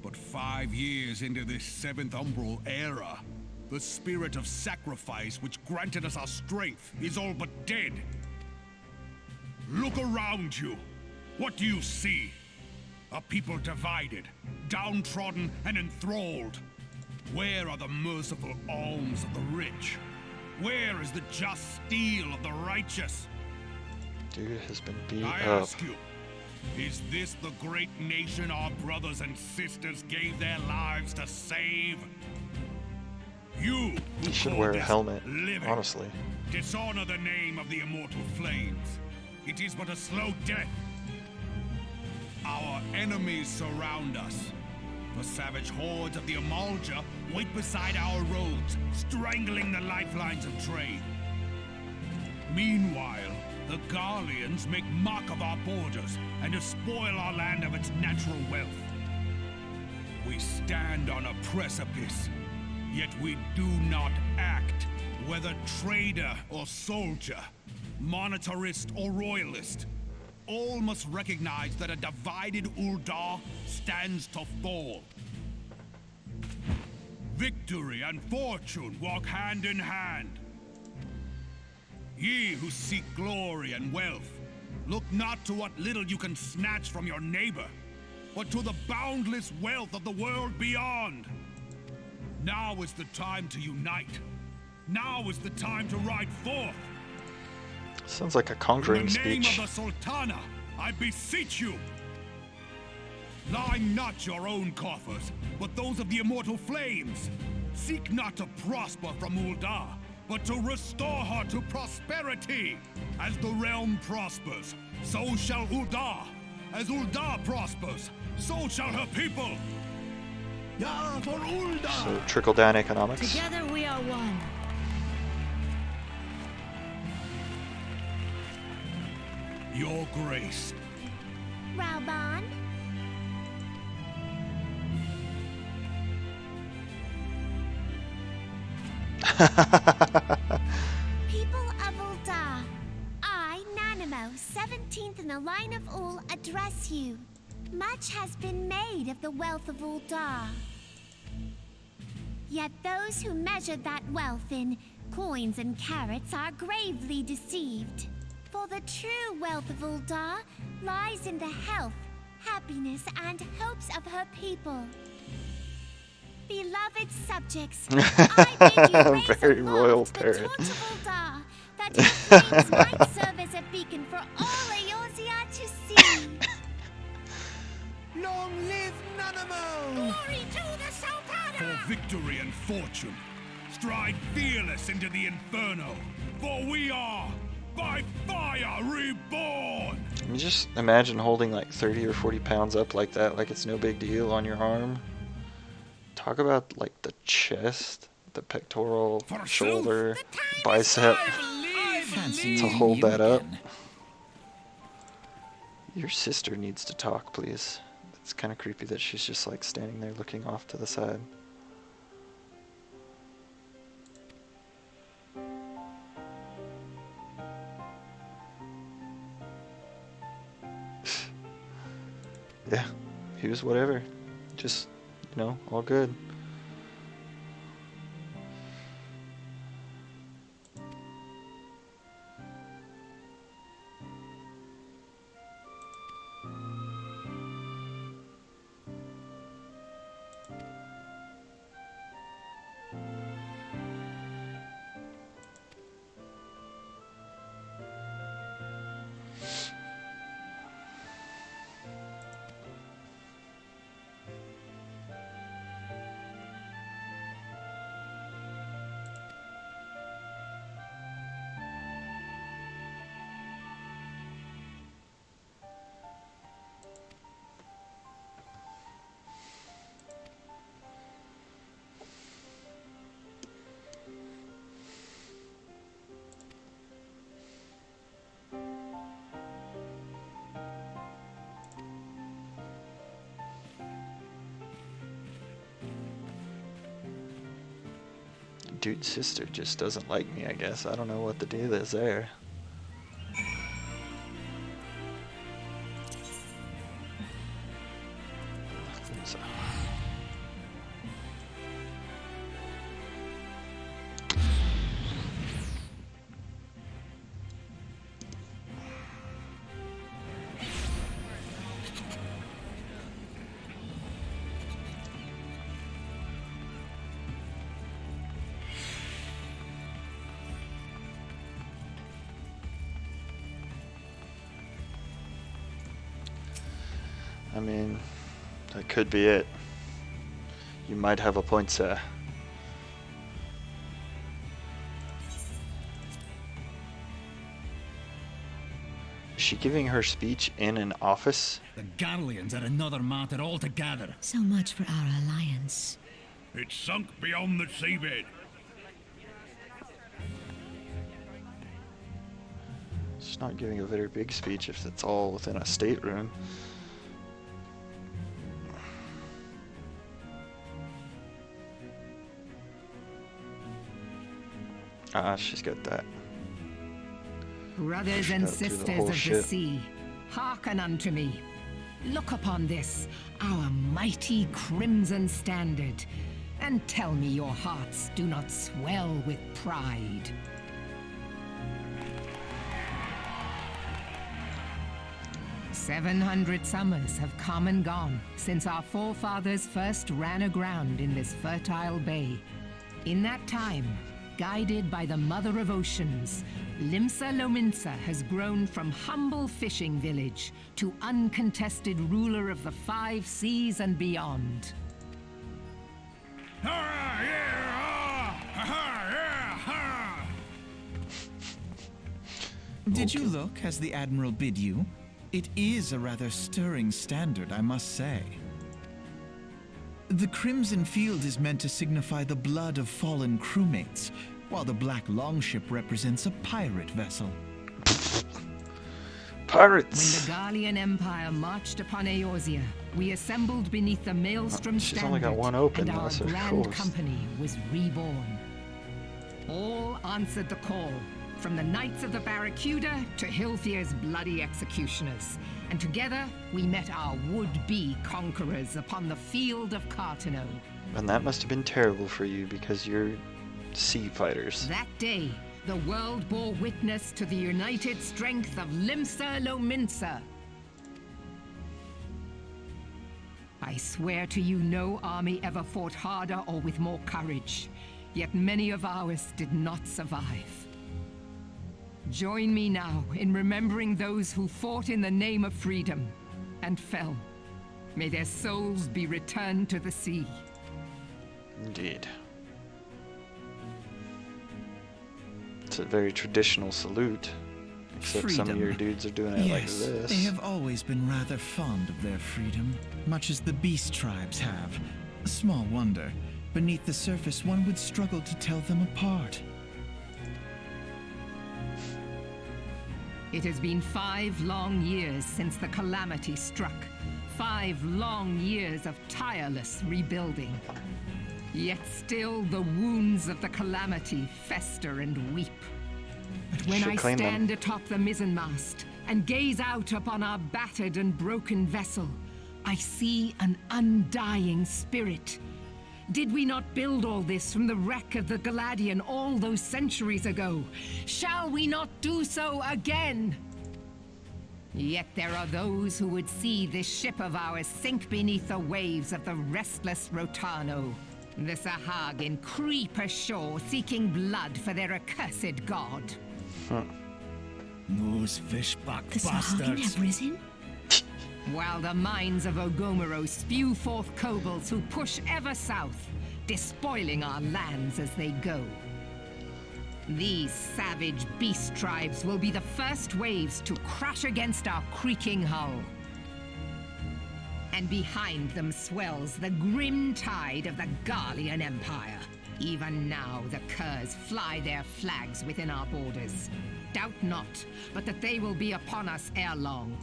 but 5 years into this 7th Umbral era, the spirit of sacrifice which granted us our strength is all but dead. Look around you. What do you see? A people divided, downtrodden, and enthralled. Where are the merciful alms of the rich? Where is the just steel of the righteous? Dude has been beat I up. ask you, is this the great nation our brothers and sisters gave their lives to save? You who He should call wear a this helmet, living, honestly. dishonor the name of the immortal flames. It is but a slow death. Our enemies surround us. The savage hordes of the Amalja wait beside our roads, strangling the lifelines of trade. Meanwhile, the Garleans make mock of our borders and despoil our land of its natural wealth. We stand on a precipice, yet we do not act, whether trader or soldier, monetarist or royalist. All must recognize that a divided Ul'dah stands to fall. Victory and fortune walk hand in hand. Ye who seek glory and wealth, look not to what little you can snatch from your neighbor, but to the boundless wealth of the world beyond. Now is the time to unite. Now is the time to ride forth. Sounds like a conjuring In the name speech. of the Sultana, I beseech you. Line not your own coffers, but those of the immortal flames. Seek not to prosper from Ul'dah, but to restore her to prosperity. As the realm prospers, so shall Ul'dah. As Ul'dah prospers, so shall her people. Yeah, for Ul'dah! So trickle-down economics. Together we are one. Your grace. Rauban? People of Ul'dah, I, Nanamo, 17th in the line of Ul, address you. Much has been made of the wealth of Ul'dah. Yet those who measure that wealth in coins and carats are gravely deceived. For the true wealth of Ul'dah lies in the health, happiness, and hopes of her people. Beloved subjects, I bid you raise Very aloft royal the parent. torch of Ul'dah, that her flames might serve as a beacon for all Eorzea to see. Long live Nanamo! Glory to the Sultana! For victory and fortune, stride fearless into the inferno, for we are, by fire, reborn! I mean, just imagine holding like 30 or 40 pounds up like that, like it's no big deal on your arm. Talk about like the chest, the pectoral, shoulder, bicep. Fancy To meeting hold you that up. again. Your sister needs to talk, please. It's kind of creepy that she's just like standing there looking off to the side. Yeah, he was whatever. Just, you know, all good. Dude's sister just doesn't like me, I guess. I don't know what the deal is there. So- I mean, that could be it. You might have a point, sir. Is she giving her speech in an office? The Garleans are another matter altogether. So much for our alliance. It's sunk beyond the seabed. She's not giving a very big speech if it's all within a stateroom. Ah, she's got that. Brothers and Got through the sisters whole of the ship. sea, hearken unto me. Look upon this, our mighty crimson standard, and tell me your hearts do not swell with pride. "700 summers have come and gone since our forefathers first ran aground in this fertile bay. In that time, guided by the Mother of Oceans, Limsa Lominsa has grown from humble fishing village to uncontested ruler of the 5 seas and beyond. Did you look as the Admiral bid you? It is a rather stirring standard, I must say. The crimson field is meant to signify the blood of fallen crewmates, while the black longship represents a pirate vessel. Pirates! When the Gallian Empire marched upon Eorzea, we assembled beneath the Maelstrom She's standard, only got one open, and our so of grand course. company was reborn. All answered the call, from the Knights of the Barracuda to Hilfier's bloody executioners, and together we met our would-be conquerors upon the field of Cartano. And that must have been terrible for you because you're sea fighters. That day, the world bore witness to the united strength of Limsa Lominsa. I swear to you, no army ever fought harder or with more courage, yet many of ours did not survive. Join me now in remembering those who fought in the name of freedom and fell. May their souls be returned to the sea. Indeed. It's a very traditional salute, except some of your dudes are doing it like Yes, this. they have always been rather fond of their freedom, much as the beast tribes have. Small wonder. Beneath the surface, one would struggle to tell them apart. It has been 5 long years since the calamity struck. 5 long years of tireless rebuilding. Yet still the wounds of the calamity fester and weep. But when I stand atop the mizzenmast and gaze out upon our battered and broken vessel, I see an undying spirit. Did we not build all this from the wreck of the Galadian all those centuries ago? Shall we not do so again? Yet there are those who would see this ship of ours sink beneath the waves of the restless Rotano. The Sahagin creep ashore seeking blood for their accursed god. Those fishbuck The Sahagin have risen? While the mines of Ogomoro spew forth kobolds who push ever south, despoiling our lands as they go. These savage beast tribes will be the first waves to crash against our creaking hull. And behind them swells the grim tide of the Gallian Empire. Even now the curs fly their flags within our borders. Doubt not, but that they will be upon us ere long.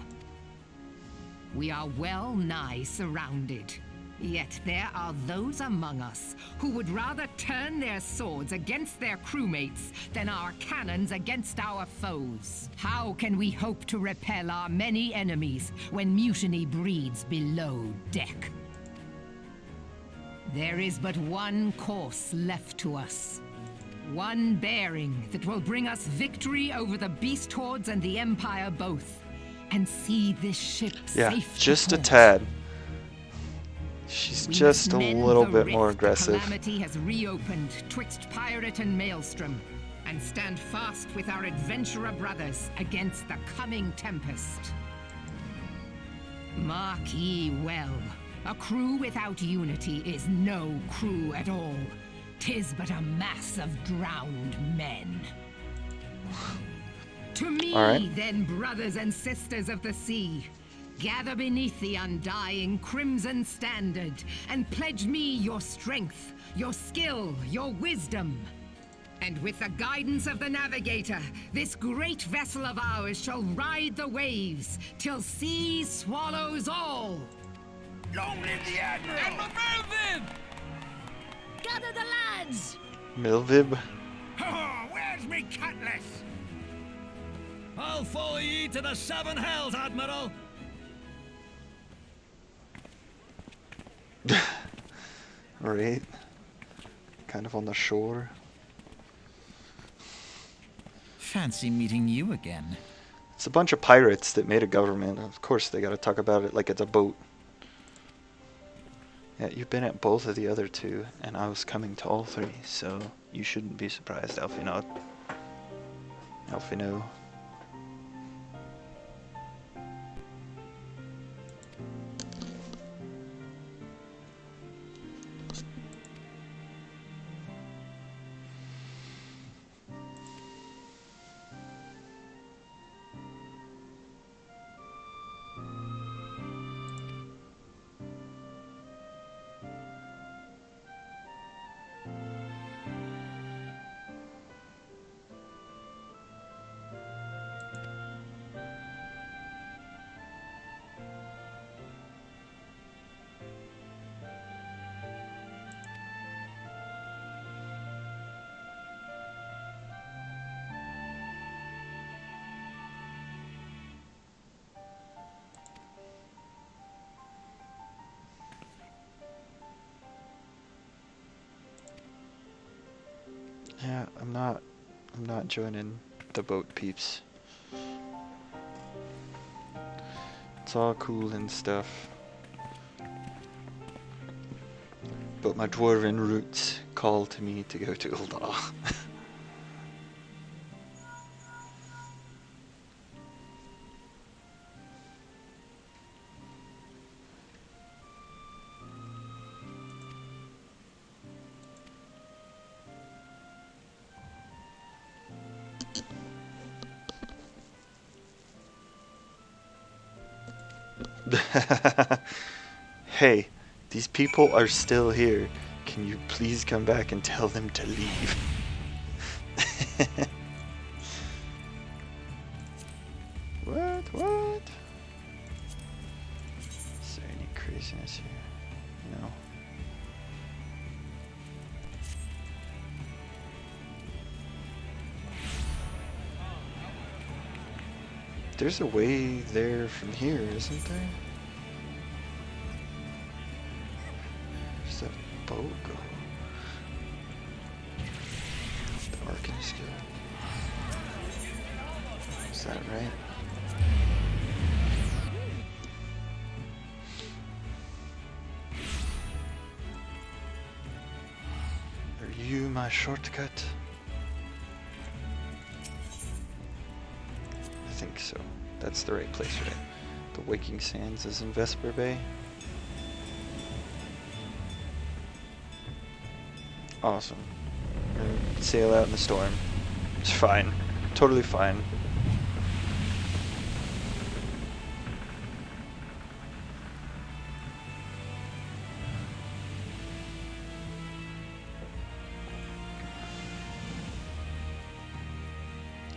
We are well nigh surrounded. Yet there are those among us who would rather turn their swords against their crewmates than our cannons against our foes. How can we hope to repel our many enemies when mutiny breeds below deck? There is but one course left to us. One bearing that will bring us victory over the beast hordes and the Empire both. And see this ship safe just to a port. tad. She's We just must a mend little the bit rift more the aggressive. Calamity has reopened twixt pirate and maelstrom, and stand fast with our adventurer brothers against the coming tempest. Mark ye well, a crew without unity is no crew at all. 'Tis but a mass of drowned men. To me, then, brothers and sisters of the sea, gather beneath the undying crimson standard and pledge me your strength, your skill, your wisdom. And with the guidance of the navigator, this great vessel of ours shall ride the waves till sea swallows all. Long live the Admiral! Admiral Melvin! Gather the lads! Milvib? Oh, where's me cutlass? I'll follow ye to the 7 hells, Admiral! Right. Kind of on the shore. Fancy meeting you again. It's a bunch of pirates that made a government. Of course they gotta talk about it like it's a boat. Yeah, you've been at both of the other 2, and I was coming to all 3, so you shouldn't be surprised, Alfinaud. Alphino. Yeah, I'm not joining the boat peeps. It's all cool and stuff, but my dwarven roots call to me to go to Ul'dah. Hey, these people are still here. Can you please come back and tell them to leave? What? Is there any craziness here? No. There's a way there from here, isn't there? Where's that boat go? The Arcanist Guild. Is that right? Are you my shortcut? I think so. That's the right place, right? The Waking Sands is in Vesper Bay. Awesome. And sail out in the storm. It's fine. Totally fine.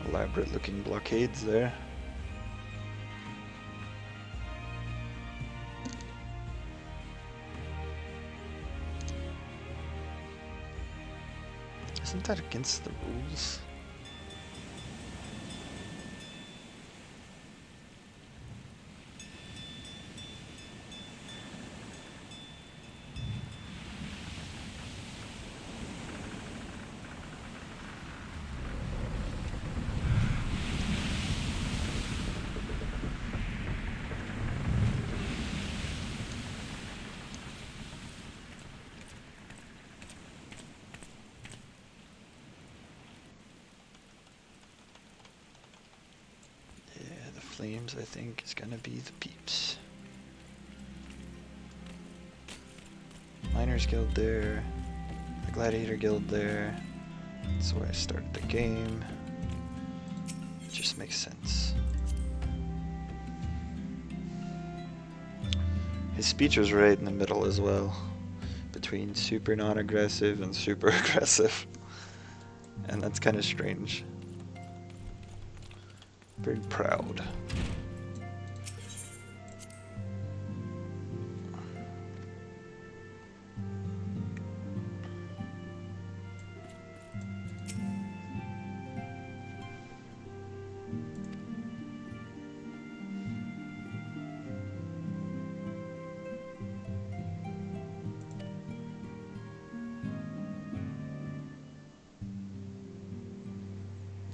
Elaborate looking blockades there. Isn't that against the rules? Flames, I think, is gonna be the peeps. Miners Guild there, the Gladiator Guild there. That's where I start the game. It just makes sense. His speech was right in the middle as well, between super non-aggressive and super aggressive. And that's kind of strange. Very proud.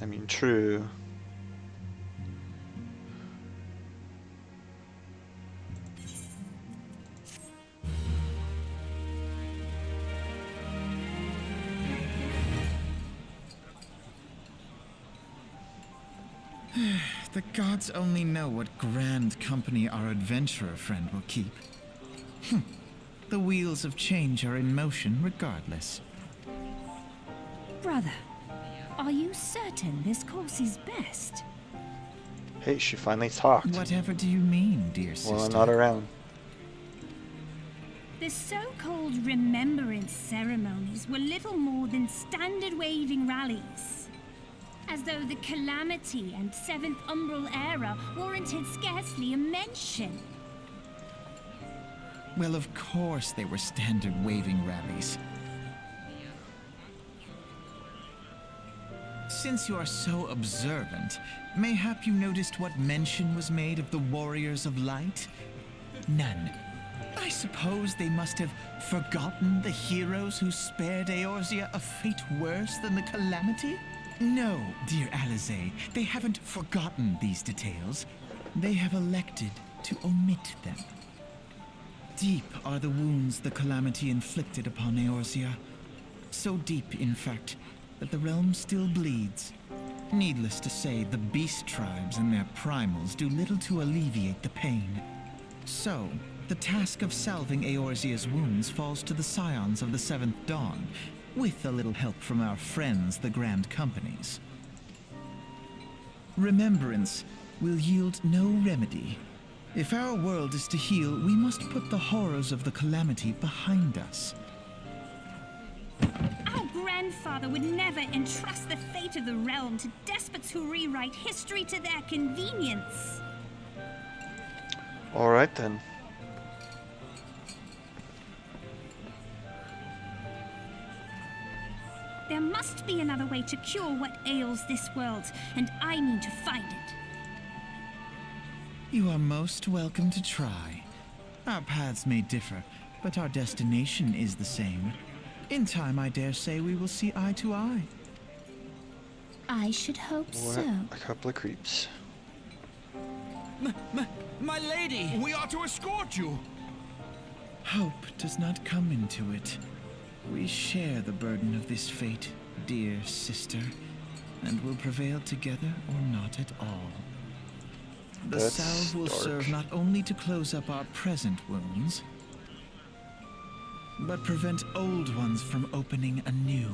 I mean, true. The gods only know what grand company our adventurer friend will keep. The wheels of change are in motion regardless. Brother, are you certain this course is best? Hey, she finally talked. Whatever do you mean, dear sister? Well, I'm not around. The so-called remembrance ceremonies were little more than standard waving rallies. As though the Calamity and Seventh Umbral era warranted scarcely a mention. Well, of course they were standard waving rallies. Since you are so observant, mayhap you noticed what mention was made of the Warriors of Light? None. I suppose they must have forgotten the heroes who spared Eorzea a fate worse than the Calamity? No, dear Alize, they haven't forgotten these details. They have elected to omit them. Deep are the wounds the Calamity inflicted upon Eorzea. So deep, in fact, that the realm still bleeds. Needless to say, the beast tribes and their primals do little to alleviate the pain. So, the task of salving Eorzea's wounds falls to the scions of the Seventh Dawn, with a little help from our friends, the Grand Companies. Remembrance will yield no remedy. If our world is to heal, we must put the horrors of the Calamity behind us. Our grandfather would never entrust the fate of the realm to despots who rewrite history to their convenience. All right then. There must be another way to cure what ails this world, and I mean to find it. You are most welcome to try. Our paths may differ, but our destination is the same. In time, I dare say we will see eye to eye. I should hope What so. a couple of creeps. My lady! We are to escort you! Hope does not come into it. We share the burden of this fate, dear sister, and will prevail together or not at all. The That's salve will dark. serve not only to close up our present wounds, but prevent old ones from opening anew.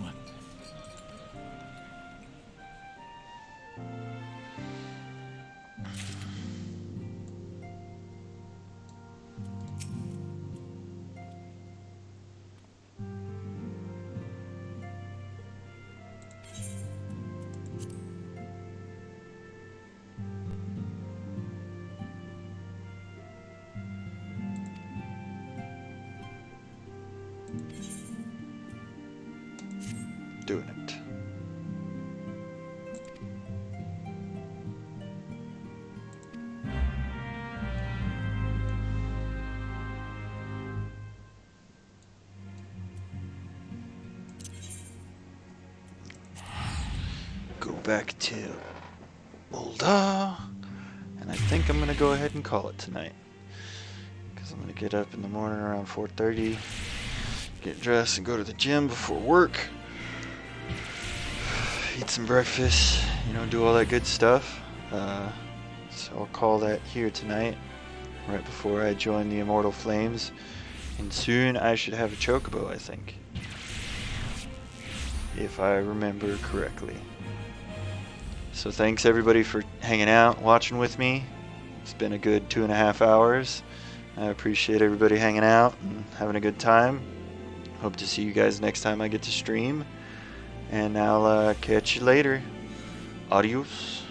Doing it. Go back to Ul'dah, and I think I'm gonna go ahead and call it tonight, because I'm gonna get up in the morning around 4:30, get dressed and go to the gym before work. Eat some breakfast, you know, do all that good stuff. So I'll call that here tonight, right before I join the Immortal Flames. And soon I should have a chocobo, I think. If I remember correctly. So thanks everybody for hanging out, watching with me. It's been a good 2.5 hours. I appreciate everybody hanging out and having a good time. Hope to see you guys next time I get to stream. And I'll catch you later. Adios.